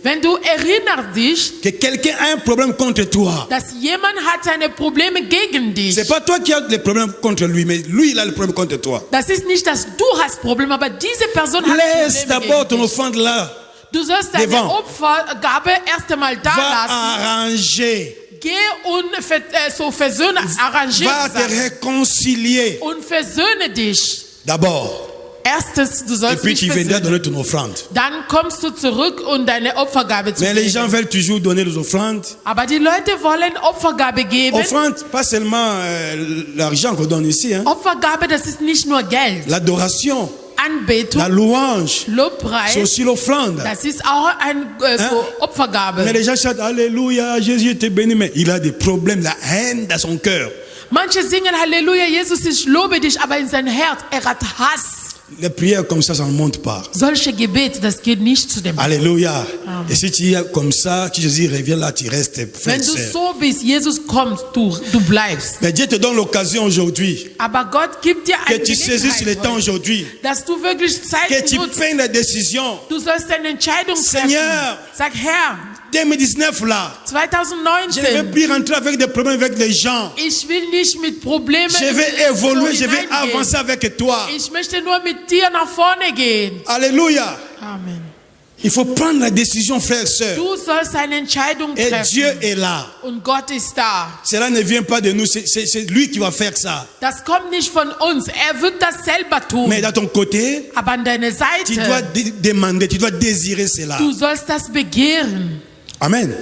wenn du erinnerst dich, que quelqu'un a un problème contre toi. dass jemand hat seine Probleme gegen dich. C'est pas toi qui as les problèmes contre lui, mais lui il a le problème contre toi. Das ist nicht, dass du hast Probleme, aber diese Person hat Laisse Probleme d'abord ton gegen dich. offrande là. Du sollst deine devant. Opfergabe erst einmal da Va lassen. arranger. Geh und arrangier Va te réconcilier. und versöhne dich. D'abord. Erstens, du Et sollst puis dich tu viendras versöhnen. donner ton offrande. Dann kommst du zurück und deine Opfergabe zu Mais les gens geben. veulent toujours donner les offrandes. Aber die Leute wollen Opfergabe geben. Offrande, pas seulement l'argent qu'on donne ici. Hein. Opfergabe, das ist nicht nur Geld. L'adoration, Anbetung, la louange, Lobpreis, c'est aussi l'offrande. das ist auch ein so Opfergabe. Mais les gens chantent Alléluia, Jésus te béni, mais il a des problèmes, la haine dans son cœur. Manche singen Halleluja, Jesus, ich lobe dich, aber in sein Herz, hat Hass. Les prières comme ça ne monte pas. Solche Gebete, das geht nicht zu dem. Alléluia. Et si tu es comme ça, si Jésus revient là, tu restes frère. Wenn du so bist, Jesus kommt, du bleibst. Mais Dieu te donne l'occasion aujourd'hui Aber Gott gibt dir que eine tu saisisses le temps Gelegenheit, aujourd'hui, dass du wirklich Zeit que tu nutzt. prennes la décision. Du sollst eine Entscheidung treffen. Seigneur, Sag, Herr, 2019 là, je ne vais 2019, plus rentrer avec des problèmes avec les gens. ich will nicht mit Problemen Je vais évoluer, je vais hineingehen. avancer avec toi. Ich möchte nur mit dir nach vorne gehen. Alléluia. Amen. Il faut prendre la décision, frères et sœurs. Du sollst eine Entscheidung Et treffen. Dieu est là. Und Gott ist da. Cela ne vient pas de nous, c'est lui qui va faire ça. Das kommt nicht von uns. Er wird das selber tun. Mais dans ton côté, Aber an deiner tu dois Seite, demander, tu dois désirer cela. du sollst das begehren. Amen.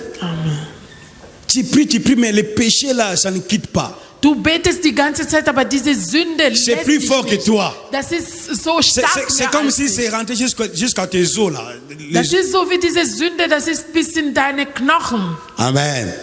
Tu pries, mais le péché là, ça ne quitte pas. Du betest die ganze Zeit, aber diese Sünde C'est lässt plus dich fort que nicht. toi. Das ist so stark. C'est mehr comme als si dich. c'est rentré jusqu'à tes os là. Das ist so wie diese Sünde, das ist bis in deine Knochen. Amen.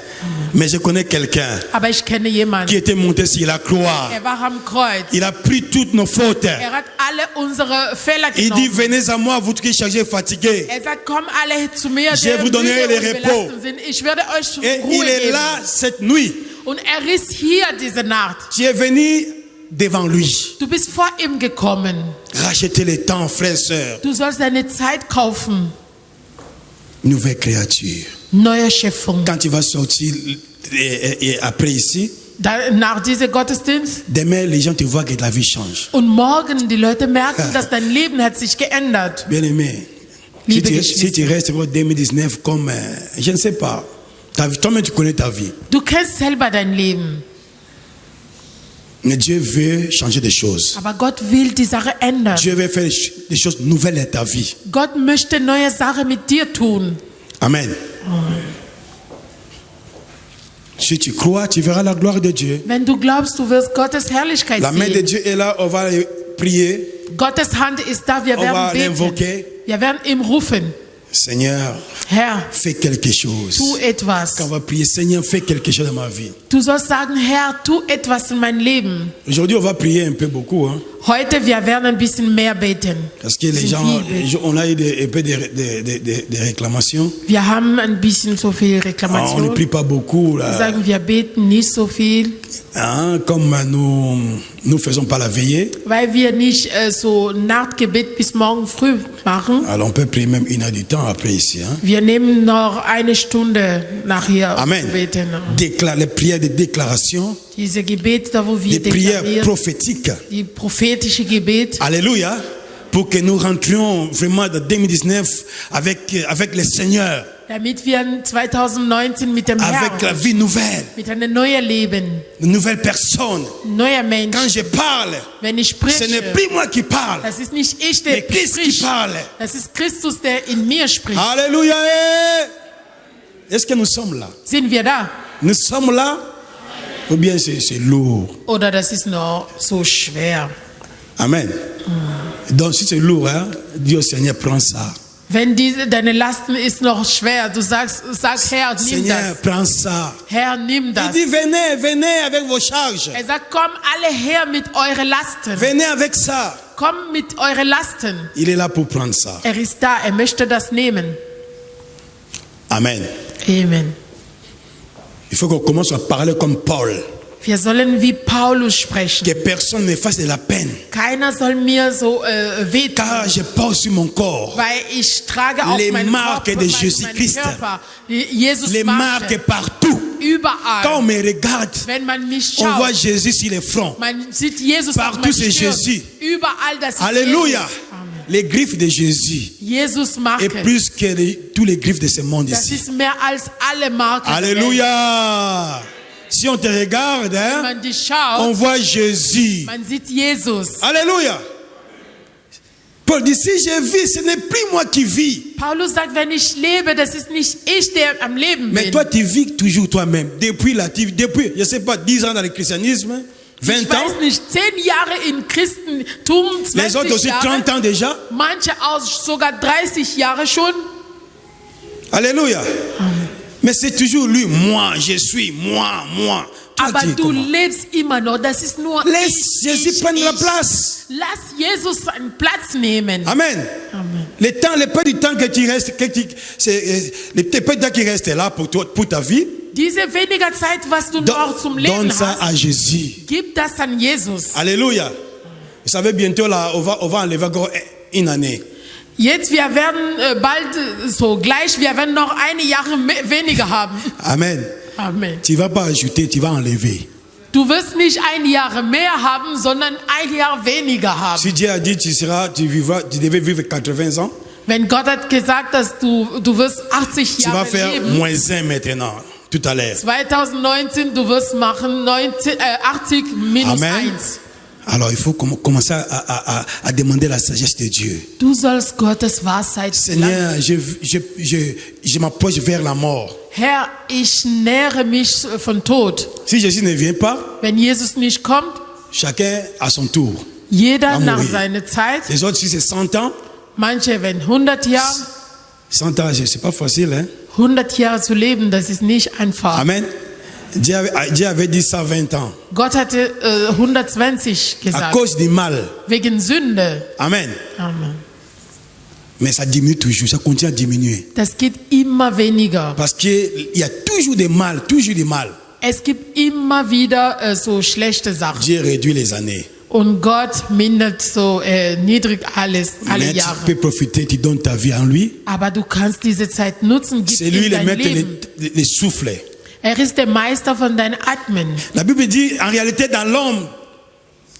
Mais je connais quelqu'un Aber ich kenne jemanden, qui était monté sur la croix. er war am Kreuz. Il a pris toutes nos fautes. Er hat alle unsere Fehler Il dit, genommen. venez à moi, vous qui chargez fatigués. Er sagt, komm alle zu mir, Je die vous donnerai müde le und repos. belastet sind. Ich werde euch Et Ruhe il est geben. là cette nuit. Und er ist hier diese Nacht. Tu es venu devant lui. Du bist vor ihm gekommen. Rachetez le temps, frères et sœurs. Du sollst deine Zeit kaufen. Nouvelle créature. Neue Schöpfung. Quand tu vas sortir et après ici, Nach diesem Gottesdienst demain les gens te voient que la vie change. und morgen die Leute merken, dass dein Leben hat sich geändert. Bien aimé, Liebe si tu restes pour 2019 comme, je ne sais pas, toi-même tu connais ta vie. Du kennst selber dein Leben. Mais Dieu veut changer des choses. Aber Gott will die Sache ändern. Dieu veut faire des choses nouvelles dans ta vie. Gott möchte neue Sachen mit dir tun. Amen. Si tu crois, tu verras la gloire de Dieu. Wenn du glaubst, du wirst Gottes Herrlichkeit La main de sehen. Dieu est là, on va prier, Gottes Hand ist da, wir on va werden beten. l'invoquer. Wir werden ihm rufen. Seigneur, Herr, fais quelque chose. tu etwas. Quand on va prier, Seigneur, fais quelque chose dans ma vie. Du sollst sagen, Herr, tu etwas in mein Leben. Aujourd'hui, on va prier un peu beaucoup, hein, Heute, wir werden ein bisschen mehr beten. parce que les Bisschen gens, viel beten. on a eu un peu des réclamations. Wir haben ein bisschen so viel Ah, on ne Reklamation. prie pas beaucoup, Wir là, sagen, wir beten nicht so viel, hein, comme nous faisons pas la veillée. weil wir nicht so Nachtgebet bis morgen früh machen. Alors on peut prier même 1 heure du temps après ici. Hein. Wir nehmen noch eine Stunde nachher Amen. zu beten. Les prières de déclaration, Diese Gebete, da wo wir des prières deklarieren, prophétiques. die prophetische Gebet, Alléluia. Pour que nous rentrions vraiment dans 2019 avec le Seigneur, damit wir 2019 mit dem avec la Herrn, vie nouvelle, mit einem neuen Leben, une nouvelle personne. neuer Mensch, Quand je parle, wenn ich ce spreche, n'est plus moi qui parle, das ist nicht ich, mais der Christ qui spricht, parle. das ist Christus, der in mir spricht. Alléluia. Est-ce que nous sommes là? Sind wir da? Nous sommes là? Ou bien c'est lourd? Oder das ist noch so schwer? Amen. Donc si c'est lourd, hein, dis au Seigneur, prends ça. Wenn deine Lasten ist noch schwer, du sag Herr, nimm Seigneur, das. prends ça. Herr, nimm Il das. dit, venez avec vos charges. Er sagt, komm alle her mit euren Lasten. Venez avec ça. Komm mit euren Lasten. Il est là pour prendre ça. Er ist da, er möchte das nehmen. Amen. Amen. Il faut qu'on commence à parler comme Paul. Wir sollen wie Paulus sprechen. Que personne ne fasse de la peine. Keiner soll mir so wehtun, Car je porte sur mon corps weil ich trage auf les meinen marques Körper, de meinen Jésus-Christ. Körper, Jesus les marques Marke, partout. Quand on überall. me regarde, Wenn man mich on voit schaut, Jésus sur le front. man sieht Jesus auf Partout meiner c'est Stirn. Jésus. Überall, das ist Alléluia. Jesus. Amen. les griffes de Jésus Jesus est Marke. plus que tous les griffes de ce monde Das ici. ist mehr als alle Marken. der Welt. Alléluia. Si on te regarde, Wenn hein, man dich on schaut, voit Jésus. man sieht Jesus. Alléluia. Paul dit, si je vis, ce n'est plus moi qui vis. Paulus sagt, wenn ich lebe, das ist nicht ich, der am Leben Mais bin. toi, tu vis toujours toi-même. Depuis, je ne sais pas, 10 ans dans le christianisme, 20 Ich ans. weiß nicht, 10 Jahre im Christentum, Les autres 20 aussi Jahre, 30 ans déjà. manche aus sogar 30 Jahre schon. Alléluia. Mais c'est toujours lui, moi, je suis, moi. Toi, Aber tu es du comment? lebst immer noch, das ist nur Laisse ich, Jésus prendre la place. Lass Jesus seinen Platz nehmen. Amen. Amen. Le peu du temps que tu restes, le peu de temps qui reste là pour toi, pour ta vie, Diese weniger Zeit, was du noch zum Leben donne ça hast, à Jésus. gib das an Jesus. Alléluia. Vous savez, bientôt là, on va enlever encore une année. Jetzt, wir werden bald wir werden noch eine Jahre weniger haben. Amen. Amen. Tu ne vas pas ajouter, tu vas enlever. Du wirst nicht ein Jahr mehr haben, sondern ein Jahr weniger haben. Si Dieu a dit tu devais vivre 80 ans, Wenn Gott hat gesagt, dass du wirst 80 tu vas Jahre faire leben, -1 maintenant, tout à l'heure. 2019, du wirst machen 80 minus Amen. 1. Alors il faut commencer à demander la sagesse de Dieu. Du sollst Gottes Weisheit Seigneur, je m'approche vers la mort. Herr, ich nähere mich von Tod. Si Jésus ne vient pas, Wenn Jesus nicht kommt, chacun à son tour. jeder Va nach mourir. seiner Zeit. Les autres, si c'est 100 ans, Manche, wenn 100 Jahre, 100 ans, c'est pas facile. Hein? 100 Jahre zu leben, das ist nicht einfach. Amen. Dieu avait dit 120 ans. Gott hatte 120 À gesagt, cause du mal. wegen Sünde. Amen. Amen. Mais ça diminue toujours, ça continue à diminuer. Das geht immer weniger. Parce qu'il y a toujours des mal, toujours du mal. Es gibt immer wieder so schlechte Sachen. Dieu réduit les années. Und Gott mindert so niedrig alles, alle Mais tu Jahre. peux profiter, tu donnes ta vie en lui. Aber du kannst diese Zeit nutzen, gib C'est lui ihm le dein maître Leben. des souffles. Er ist der Meister von deinem Atmen. La Bible dit, en réalité, dans l'homme,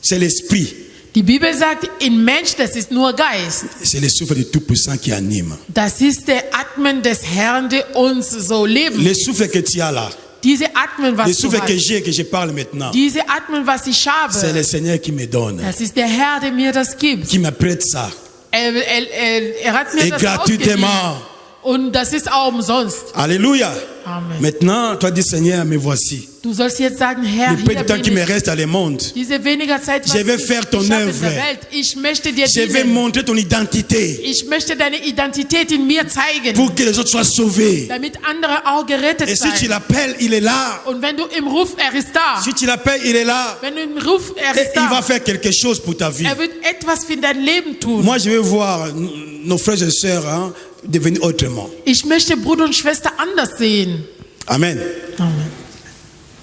c'est l'esprit. Die Bibel sagt, in Mensch, das ist nur Geist. C'est le souffle du Tout-Puissant qui anime. Das ist der Atmen des Herrn, der uns so leben. Le souffle que tu as là, Diese Atmen, le was du souffle que hast. j'ai, que je parle maintenant, Diese Atmen, was ich c'est le habe. Seigneur qui me donne, Das ist der Herr, der mir das gibt. qui me prête ça. Er hat mir Et das ausgegeben. gratuitement. Und das ist auch umsonst. Alléluia. Amen. Maintenant, toi dis Seigneur, me voici. Du sollst jetzt sagen, Herr, Le peu hier de temps qui bin me ich. reste dans le monde, Diese weniger Zeit, was Je vais faire ton ich habe in œuvre. der Welt. Ich möchte dir je vais dienen. montrer ton identité Ich möchte deine Identität in mir zeigen, pour que les autres soient sauvés. damit andere auch gerettet Et si tu sein. l'appelles, il est là. Und wenn du im Ruf, er ist da. Si tu l'appelles, il est là. Wenn du im Ruf, er Et ist il va da. faire quelque chose pour ta vie. Er wird etwas für dein Leben tun. Moi, je vais voir nos frères et sœurs devenir autrement. Ich möchte Bruder und Schwester anders sehen. Amen. Amen.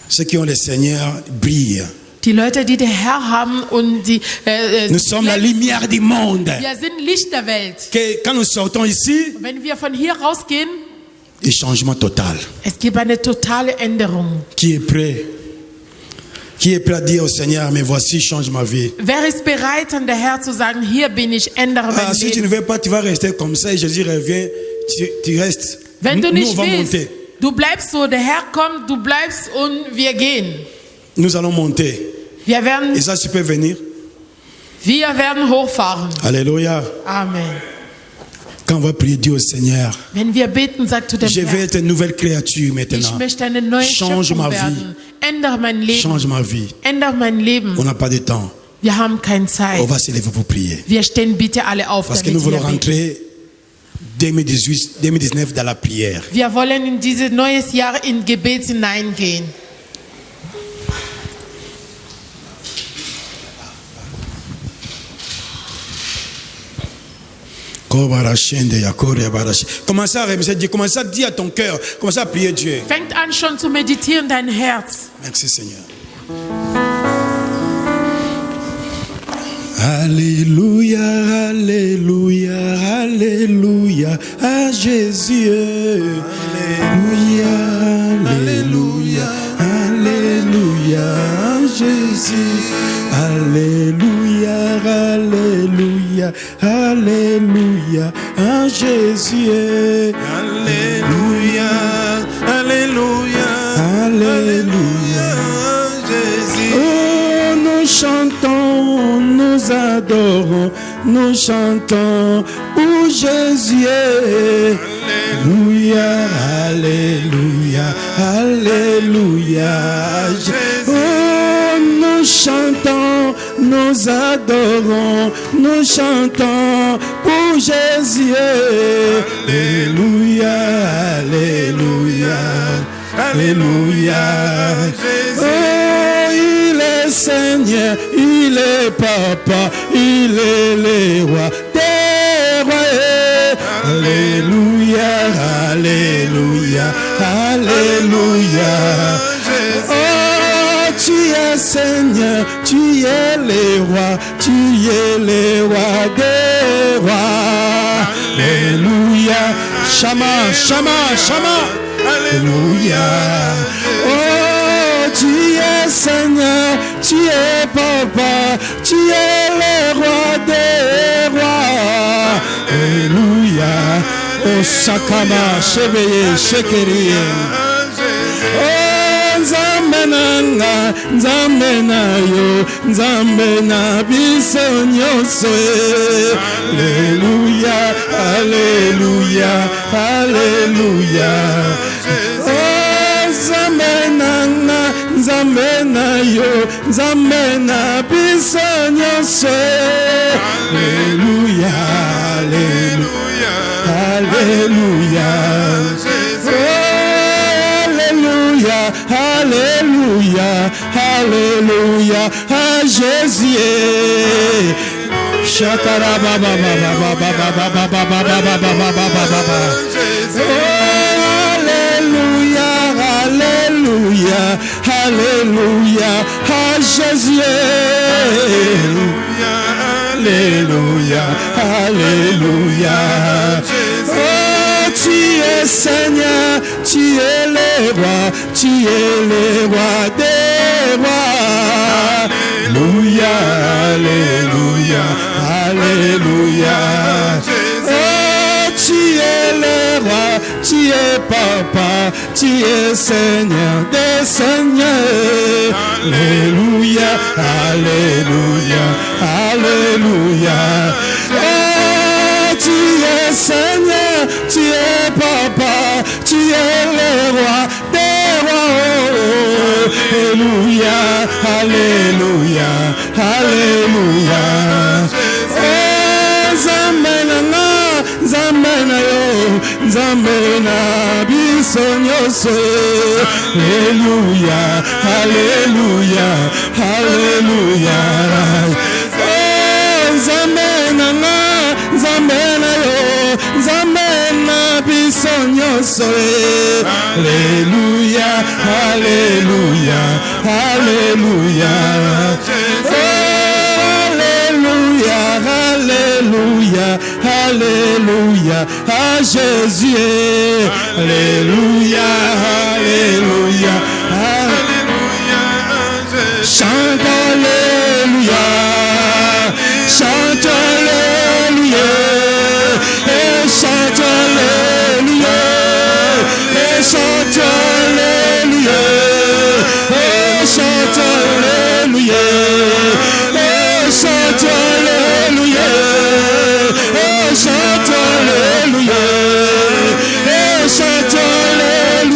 Ceux qui ont le Seigneur brillent. Die Leute, die den Herr haben und die Nous sommes la lumière du monde. wir sind Licht der Welt. Que quand nous sortons ici, Wenn wir von hier rausgehen, un changement total. es gibt eine totale Änderung. Qui est prêt? Qui est prêt à dire au Seigneur, mais voici, change ma vie. Wer ist bereit, an der Herr zu sagen, hier bin ich, ändere mein Si tu ne Leben. veux pas, tu vas rester comme ça et Jésus revient, tu restes. Wenn du Nous, nicht on va willst, monter. du bleibst so, der Herr kommt, du bleibst und wir gehen. Nous allons monter. Wir werden, Et ça, tu peux venir. wir werden hochfahren. Alléluia. Amen. Quand on va prier Dieu au Seigneur, Wenn wir beten, sagt zu dem je vais Herrn, être une nouvelle créature ich maintenant. möchte eine neue Change Schöpfung ma vie. werden. Ändere mein Leben. Change ma vie. Ändere mein Leben. On n'a pas de temps. Wir haben keine Zeit. On va se lever pour prier. Wir stehen bitte alle auf, Parce que nous damit voulons wir beten. rentrer 2019 dans la prière. Wir wollen in dieses neues Jahr in Gebet hineingehen. Commencez à remercier Dieu, commencez à dire à ton cœur, commencez à prier Dieu. Fängt an schon zu meditieren, dein Herz. Merci Seigneur. Alléluia, Alléluia, Alléluia, à Jésus. Alléluia, Alléluia, Alléluia, à Jésus. Alléluia, Alléluia, Alléluia, Alléluia, à Jésus. Alléluia, Alléluia, Alléluia, Jésus. Oh, nous chantons, nous adorons, nous chantons pour Jésus. Alléluia, Alléluia, Alléluia. Oh, nous chantons, nous adorons, nous chantons pour Jésus. Alléluia, Alléluia, Alléluia. Oh, il est Seigneur, il est Papa, il est le roi des rois. Alléluia, Alléluia, Alléluia. Oh, tu es Seigneur, tu es le roi, tu es le roi des rois. Alléluia, Shama, Shama, Shama. Alléluia. Oh, tu es Seigneur, tu es Papa, tu es le roi des rois. Alléluia. Oh, Sakama, Cheveye, Shekeri. Oh, Nzamenanga, Nzamenayo, Nzamena bisonyoso. Alléluia, Alléluia, Alléluia. Oh, Nzamenanga, Nzamenayo, Nzamena bisonyoso. Alléluia, Alléluia, Alléluia. Alléluia, Alléluia, à Jésus. Shakara baba baba baba baba baba baba baba. Alléluia, Alléluia, Alléluia, à Jésus. Alléluia, Alléluia. Oh, tu es Seigneur, tu es le roi, tu es le roi des rois. Alléluia, Alléluia, Alléluia. Oh, tu es le roi, tu es Papa, tu es Seigneur des seigneurs. Alléluia, Alléluia, Alléluia. Oh, tu es Seigneur, tu es Papa, tu es le roi des rois. Alléluia, Alléluia, Alléluia. Oh, Zamena, Zamena yo, Zamena bisonyoso. Alléluia, Alléluia, Alléluia. Oh, Zamena, Zamena yo, Zamena bisonyoso. Alléluia, Alléluia, Alléluia. Alléluia, Alléluia, Alléluia, à Jésus. Alléluia, Alléluia, Alléluia. Chante Alléluia, chante Alléluia, et chante Alléluia, et chante Alléluia, et chante Alléluia, et chante Alléluia, et chante Alléluia, et chante Alléluia.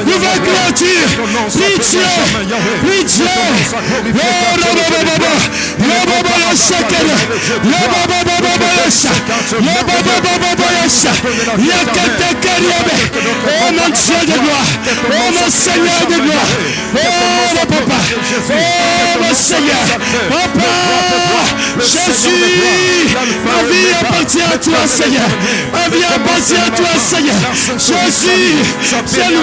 nouvelle créature, pitié, oh mon Dieu de gloire, oh mon Seigneur de gloire, oh mon papa, oh mon Seigneur, papa, Jésus, ma vie appartient à toi Seigneur, ma vie appartient à toi Seigneur, Jésus, c'est le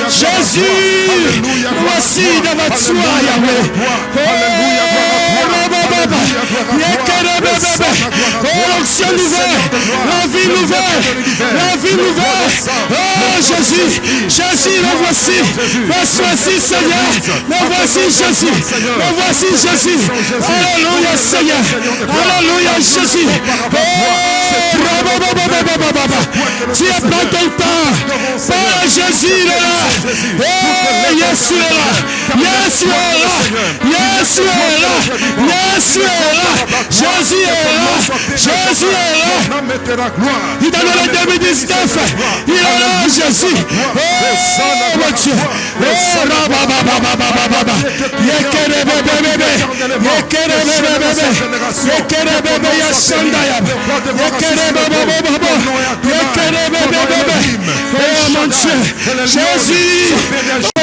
Jésus, voici devant toi Yahweh. L'onction nouvelle, la vie nouvelle. Oh Jésus, le voici Seigneur, le voici Jésus, alléluia Seigneur, alléluia Jésus. Tu prends ton temps. Oh, Jésus est là. Oh, Jésus est là. Jésus est là. Jésus est là. Jésus est là. Jésus est là. Jésus est là. Il t'a donné 2019. Il est là, Jésus. Oh, mon Dieu. Oh, rababababababa. Yekere bébé bébé. Yekere bébé bébé. Yekere bébé yasandaya. Yekere bébé bébé. Yekere bébé bébé. Oh, mon Dieu. Jésus. Oh,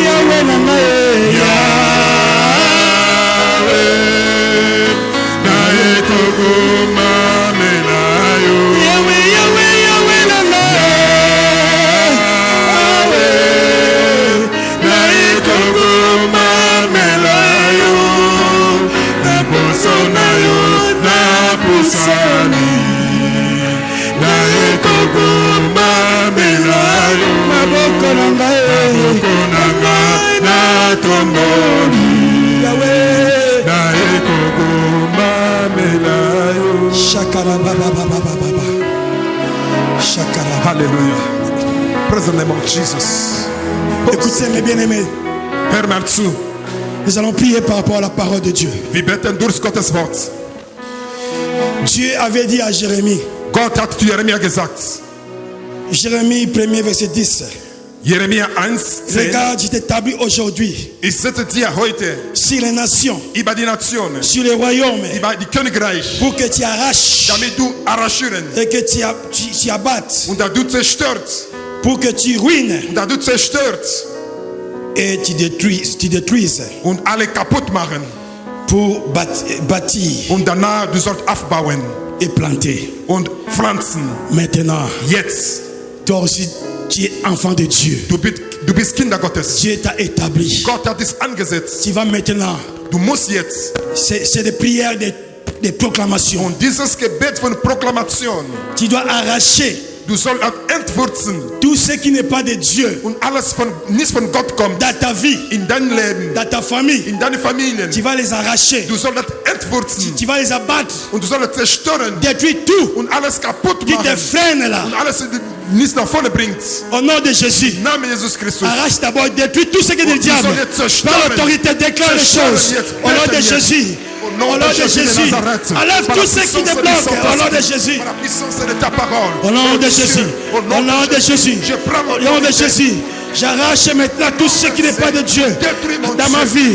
Yahweh, Hallelujah. Praise the name of Jesus. Écoutez mes bien-aimés, Hör mal zu. nous allons prier par rapport à la parole de Dieu. Wir beten durch Gottes Wort. Dieu avait dit à Jérémie, Gott hat zu Jeremia gesagt, Jérémie 1er verset 10, Jeremia 1:10, regarde, je t'établis aujourd'hui ich setze dir heute sur les nations, über die Nationen, sur les royaumes, über die Königreich, pour que tu arraches damit du arrachieren et que tu abattes, und da du zerstört, pour que tu ruines und da du zerstört et tu détruises und alle kaputt machen pour bâtir und danach du sollst aufbauen et planter. und pflanzen. Maintenant, Jetzt, toi aussi, tu es enfant de Dieu. du bist Kinder Gottes. Dieu t'a établi. Gott hat es angesetzt. Tu vas maintenant, Du musst jetzt. c'est des prières, des proclamations. Und dieses Gebet von Proklamation, Tu dois arracher du sollst entwurzeln tout ce qui n'est pas de Dieu und alles von nicht von Gott kommt dans ta vie, in dein Leben, dans ta famille. in deine Familien. Tu vas les arracher. Du sollst entwurzeln Tu vas les abattre. und du sollst zerstören Détruis tout und alles kaputt qui te machen freine là. und alles nicht nach vorne bringt. Au nom de Jésus. Im Namen Jesus Christus. Arrache d'abord, détruis tout ce qui est du Und du diable. sollst jetzt zerstören. Par l'autorité, déclare les choses. Au nom de Jésus. Au nom de Jésus. Enlève tout ce qui te bloque. Au nom de Jésus. Par la puissance de ta parole. Au nom de Jésus. Au nom de Jésus. Je prends Au nom de Jésus. J'arrache maintenant tout ce qui n'est pas de Dieu dans ma vie,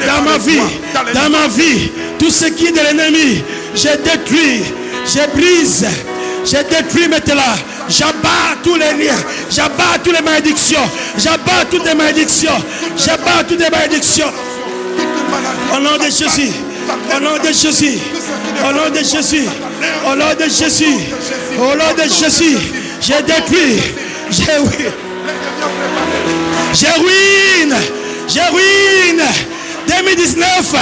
dans ma vie, dans ma vie. Tout ce qui est de l'ennemi, je détruis, je brise, je détruis maintenant. J'abats tous les liens, j'abats toutes les malédictions, j'abats toutes les malédictions, j'abats toutes les malédictions. Au nom de Jésus, au nom de Jésus, au nom de Jésus, au nom de Jésus, au nom de Jésus, je détruis, je ruine 2019,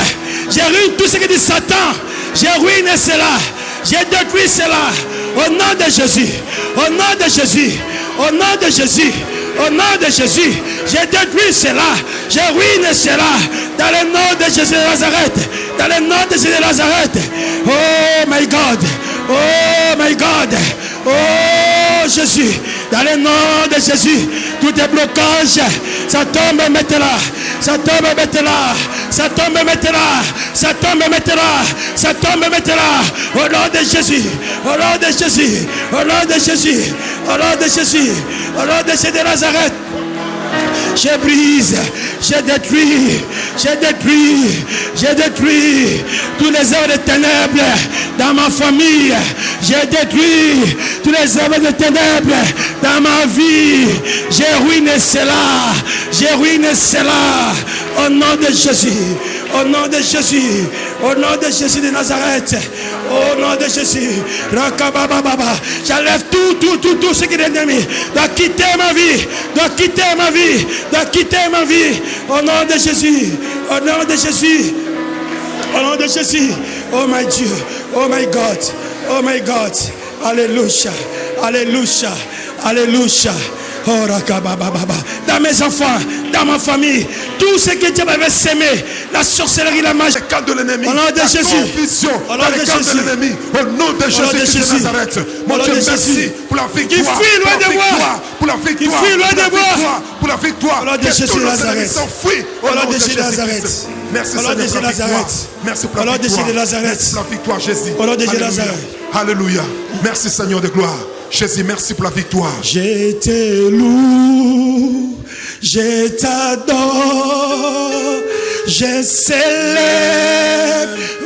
je ruine tout ce qui est de Satan, je ruine cela, je détruis cela, au nom de Jésus, au nom de Jésus, au nom de Jésus, au nom de Jésus, je détruis cela, je ruine cela, dans le nom de Jésus de Nazareth, dans le nom de Jésus de Nazareth. Oh my God, oh my God, oh Jésus, dans le nom de Jésus, tout est blocage, ça tombe maintenant, ça tombe maintenant, ça tombe maintenant, ça tombe maintenant, ça tombe maintenant, au nom de Jésus, au nom de Jésus, au nom de Jésus, au nom de Jésus, au nom de Jésus de Nazareth. Je brise, je détruis, tous les œuvres de ténèbres dans ma famille. Je détruis tous les œuvres de ténèbres dans ma vie. Je ruine cela, au nom de Jésus, au nom de Jésus, au nom de Jésus de Nazareth, au nom de Jésus. J'enlève tout ce qui est ennemi, doit quitter ma vie, doit quitter ma vie, au nom de Jésus, au nom de Jésus, au nom de Jésus. Oh my Dieu, oh my God, oh my God. Alléluia, alléluia, alléluia, Dans mes enfants, dans ma famille, tout ce que Dieu m'avait sémé, la sorcellerie, la magie, les camps de l'ennemi, au nom de Jésus, confusion dans les camps de l'ennemi, au nom de Jésus de Nazareth. Mon Dieu, merci pour la victoire, pour la victoire, pour la victoire, au nom de Jésus de Nazareth, s'enfuit au nom de Jésus de Nazareth. Merci Seigneur pour la victoire. Merci pour la victoire. Merci pour la victoire, Jésus. Au nom de Jésus de Nazareth. Alléluia. Merci Seigneur de gloire. Jésus, merci pour la victoire. Je te loue, je t'adore, je célèbre,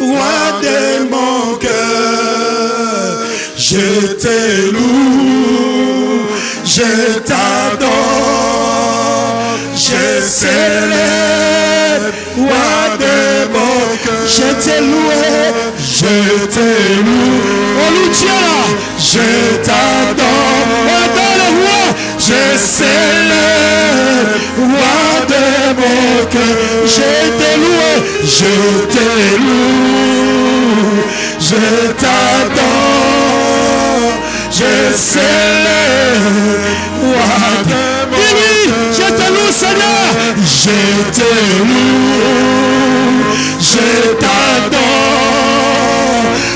roi de mon cœur. Je te loue, je t'adore, je célèbre, roi de mon cœur. Je te loue, je te loue. On loue Dieu là. Je t'adore, adore le roi. Je célèbre, roi de mon cœur. Je te loue, je te loue. Je t'adore, je célèbre, roi de mon cœur. Je te loue, Seigneur. Je te loue, je t'adore,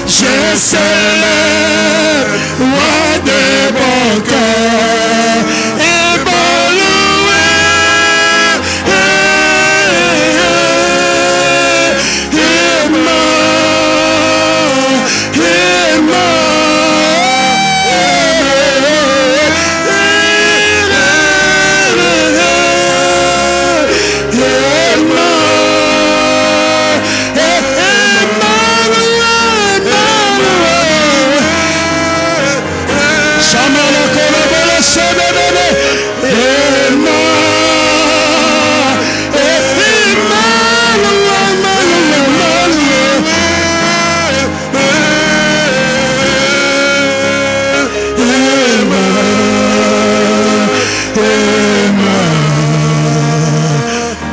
je célèbre, roi de mon cœur. Et bon loué,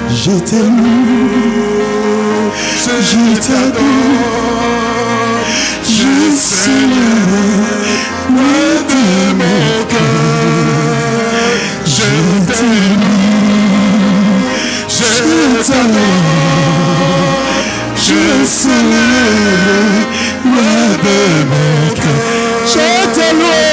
je t'aime, je t'adore, je célèbre, roi de mon cœur. Je t'aime, je t'adore, je célèbre, roi de mon cœur. Je te loue,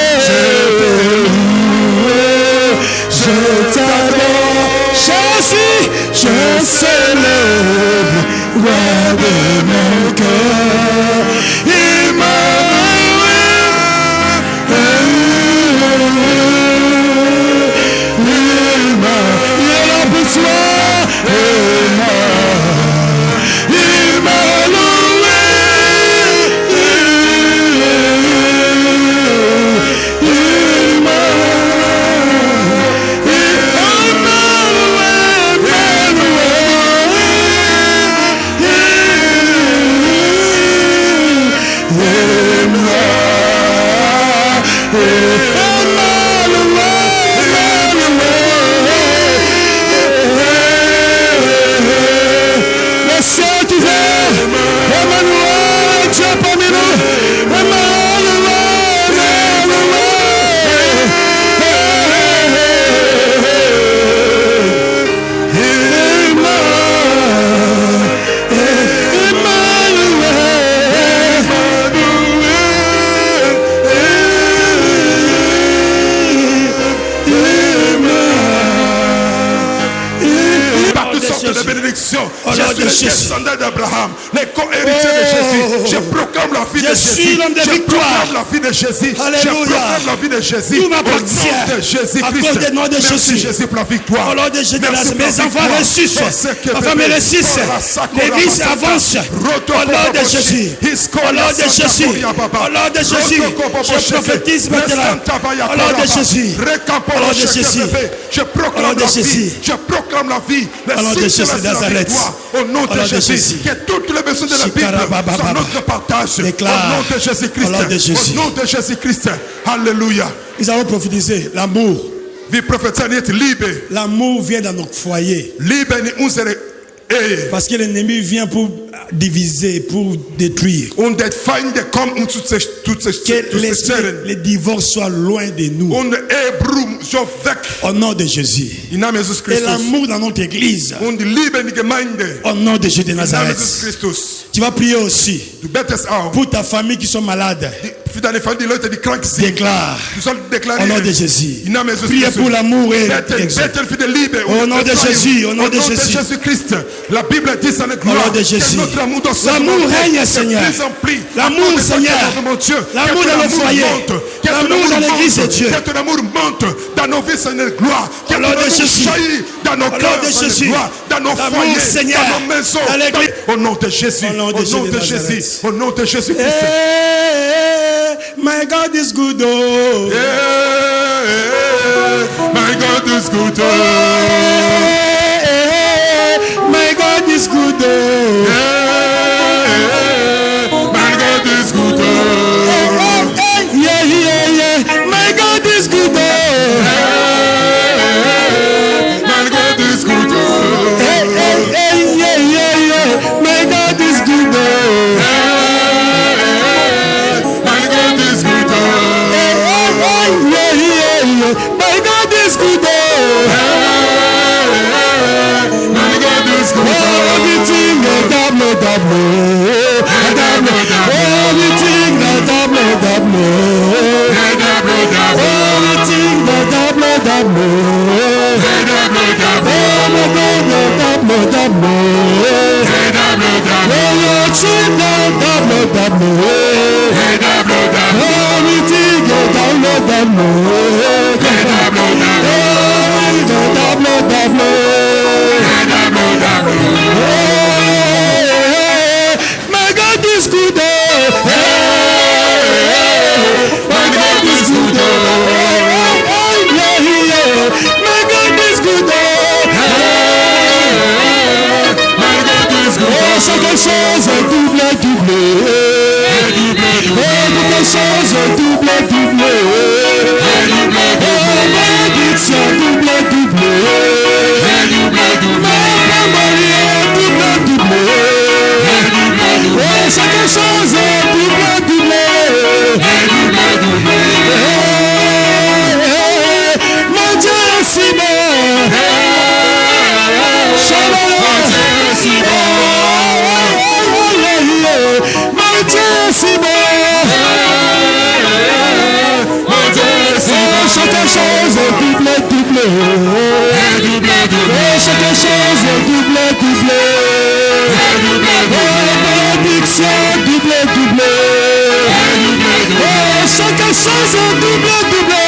je t'adore, Jésus, je célèbre, roi de mon cœur. Il est là pour toi. Il m'a loué. Je suis le descendant d'Abraham, les co-héritiers de Jésus. Je proclame la vie de Jésus. Je suis l'homme de victoire. Je proclame la vie de Jésus. Alléluia. Je proclame la vie de Jésus. Tout m'appartient. Au nom de Jésus-Christ. À cause du nom de Merci Jésus. Jésus pour la victoire. Au nom de Jésus, Merci mes enfants ressuscitent. Ma femme ressuscite. L'église avance. Au nom de Jésus. Au nom de Jésus. Au nom de Jésus. Je prophétise maintenant. Au nom de Jésus. Au nom de Jésus. Je proclame la vie. Je proclame la vie. Au nom de Jésus de Nazareth. Au nom de Jésus. Que toutes les besoins de la Bible soient notre partage. Au nom de Jésus-Christ. Au nom de Jésus-Christ. Alléluia. Nous allons prophétiser l'amour. L'amour vient dans notre foyer. Parce que l'ennemi vient pour diviser, pour détruire. Und der Feinde kommen, um zu Que zerstören. les divorces soient loin de nous. Und Ehebrüche so weg. Au nom de Jésus. Im Namen Jesus Et Christus. l'amour dans notre église. Und die Liebe in die Gemeinde. Au nom de Jésus de Im Namen Jesus Nazareth. Christus. Tu vas prier aussi Du betest auch. pour ta famille qui sont malades. Für deine Familie, die Leute, die krank sind. Déclare Du sollst au deklarieren. nom de Jésus. Im Namen Jesus Priez Christus. pour l'amour et Beten für die Liebe. au nom de Jésus, au nom de Jésus. Jésus Christ. La Bible dit ça n'est Au nom de Jésus. L'amour règne, Seigneur. L'amour, Seigneur. L'amour dans le foyer. L'amour dans l'église de Dieu. Que ton amour monte dans nos vies, Seigneur, gloire. Que Au ton nom de amour Jésus. jaillit dans nos Au nom cœurs, de Seigneur, Jésus. gloire. Dans nos L'amour, foyers, Seigneur, dans nos maisons. dans l'église. Au nom de Jésus. Au nom de Au nom de Jésus de Jésus. Nazareth. Au nom de Jésus Christ. Hey, my God is good, oh. My God is good. Hey, my God is good, oh. My God is good. Yeah, yeah, yeah. My God is good, oh. My God is good. Hey, hey, hey, yeah, yeah, yeah. My God is good, oh. My God is good. Hey, hey, hey, yeah, yeah, yeah. My God is good, oh. My God is good. Everything that double, double. Everything that double, double. Everything that double, double. Double, double. Your children double, double. Everything that double, double. My God is good. My God is good. My God is good. Chaque chose double, double. Quelque chose double, double. Bénédiction double, double. Chaque chose double, double. Mon Dieu est si bon. Mon Dieu est si bon. Mon Dieu est si bon. Chaque chose double, double. Chaque chose double, double. Bénédiction double, double. Chaque chose double, double.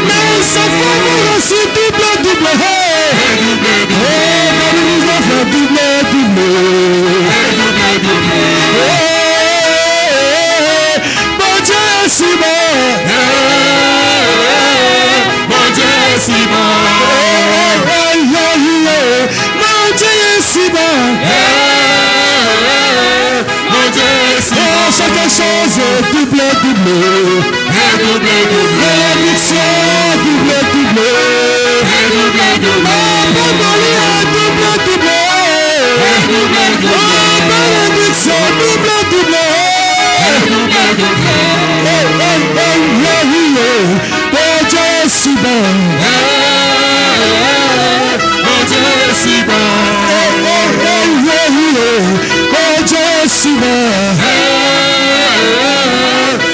Mais sa faveur aussi double, double. Comme nous a fait double, double. Mon Dieu est si bon. Mon Dieu est si bon. Mon Dieu est si bon. Mon Dieu est si bon. Chaque chose double, double. Bénédiction double, double. Double, double. Bénédiction double, double. Mon Dieu est si bon. Mon Dieu est si bon. Mon Dieu est si bon.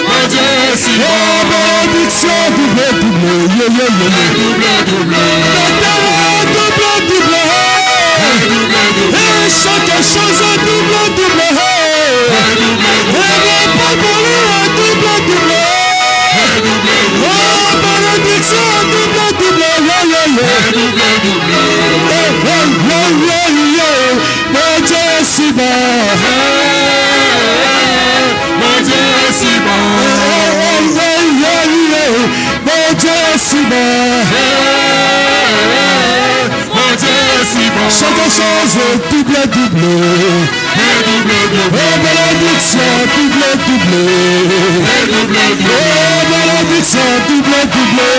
Mon Dieu est si bon. Bénédiction double, double. Double, double. Chaque chose double, double. Double, double. Bénédiction double, double. Mon Dieu est si bon. Mon Dieu est si bon. Mon Dieu est si bon. Mon Dieu est si bon. Chaque chose double, double. Bénédiction double, double. Bénédiction double, double.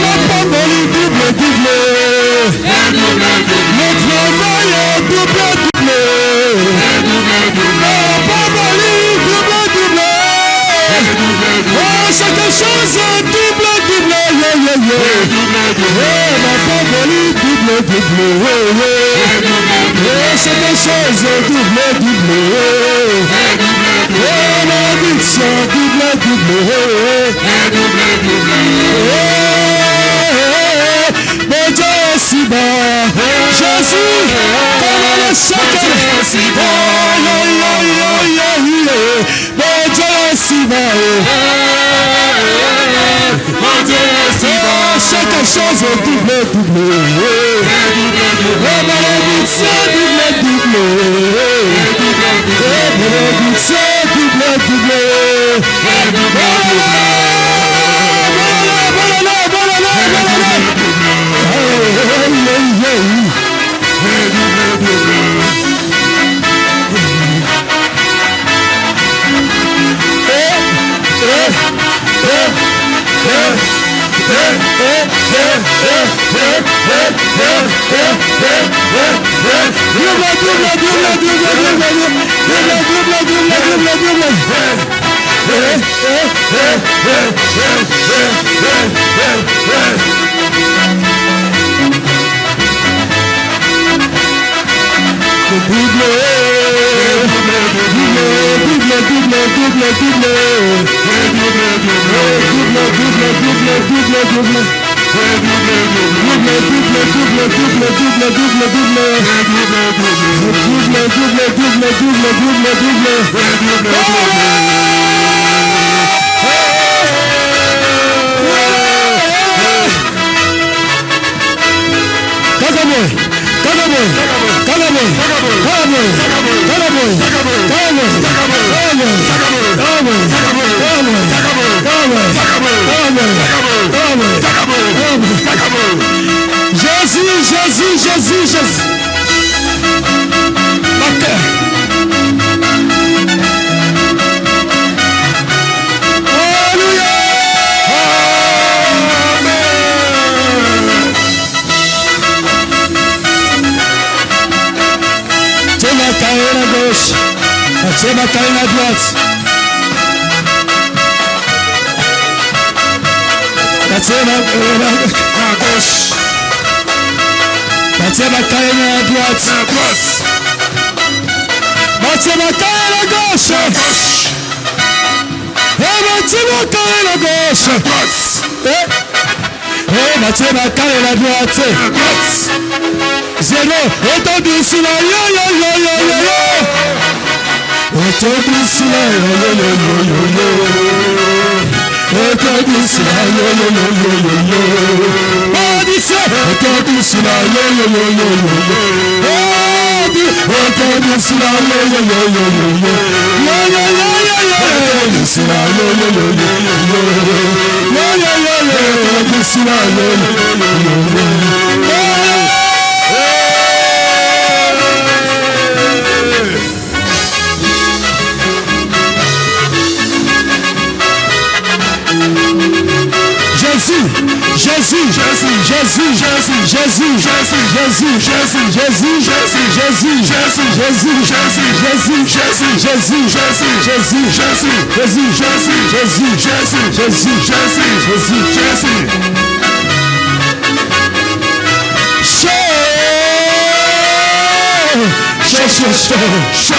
La famille double, double. Le travail C'est des choses double. Malédiction double. Mon Dieu est si bon. Jésus, comment le chanter? Mon Dieu est si bon. Mon Dieu est si bon. Chaque chose double. Malédiction double. Malédiction double. Jésus. Alléluia. Tiens ma carrière à gauche, tiens ma carrière à droite. Tiens ma carrière à gauche. Tiens ma carrière à droite. Tiens ma carrière à gauche. Tiens ma carrière à gauche. Tiens ma carrière à droite. Zéro. Entendu sous la yo. Entendu sous la yo. Entendu sous la yo. Maudissez. Entendu sous la yo. Entendu sous la yo. Entendu sous la Show.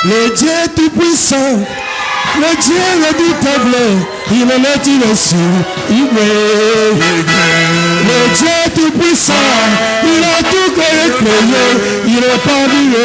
Le Dieu tout-puissant, le Dieu redoutable, il est au-dessus, le Dieu tout-puissant, il a tout créé, il est parmi le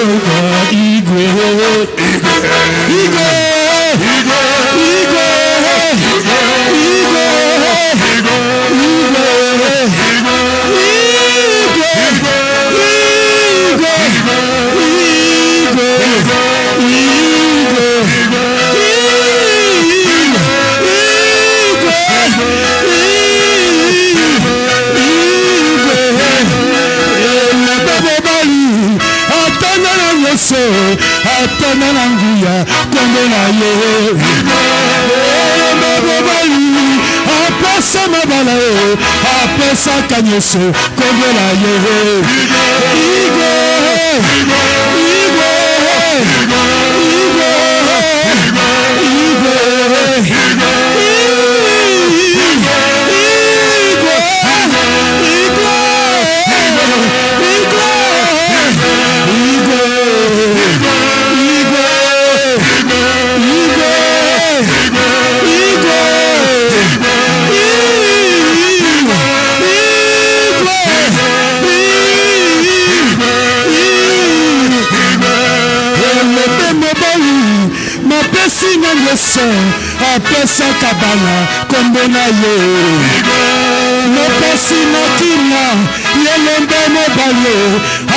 God, apesa mabala ye apesaka nyonso kombola ye igwe Sina nyesa apesaka bana kombo na ye mopesi na kimia yelembe mobali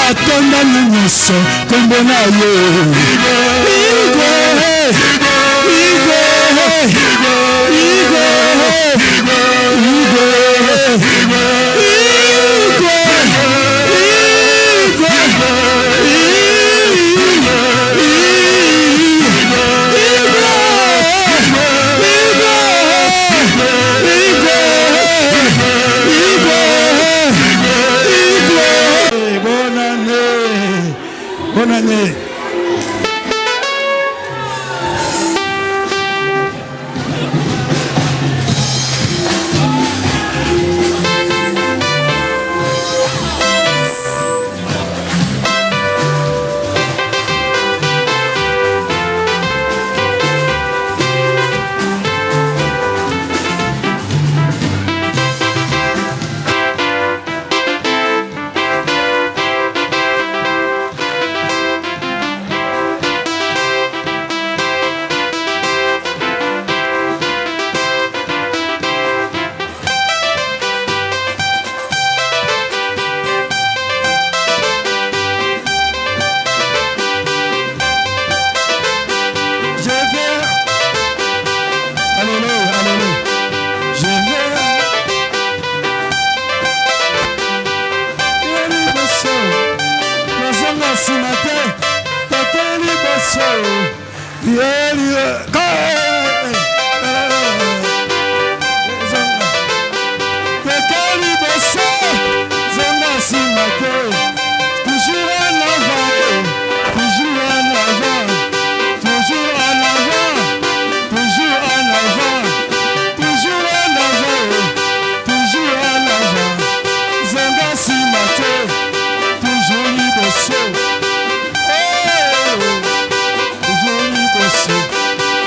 atonda nyonso kombo na ye igwe igwe igwe bonne année. Sinate, Totally Basso,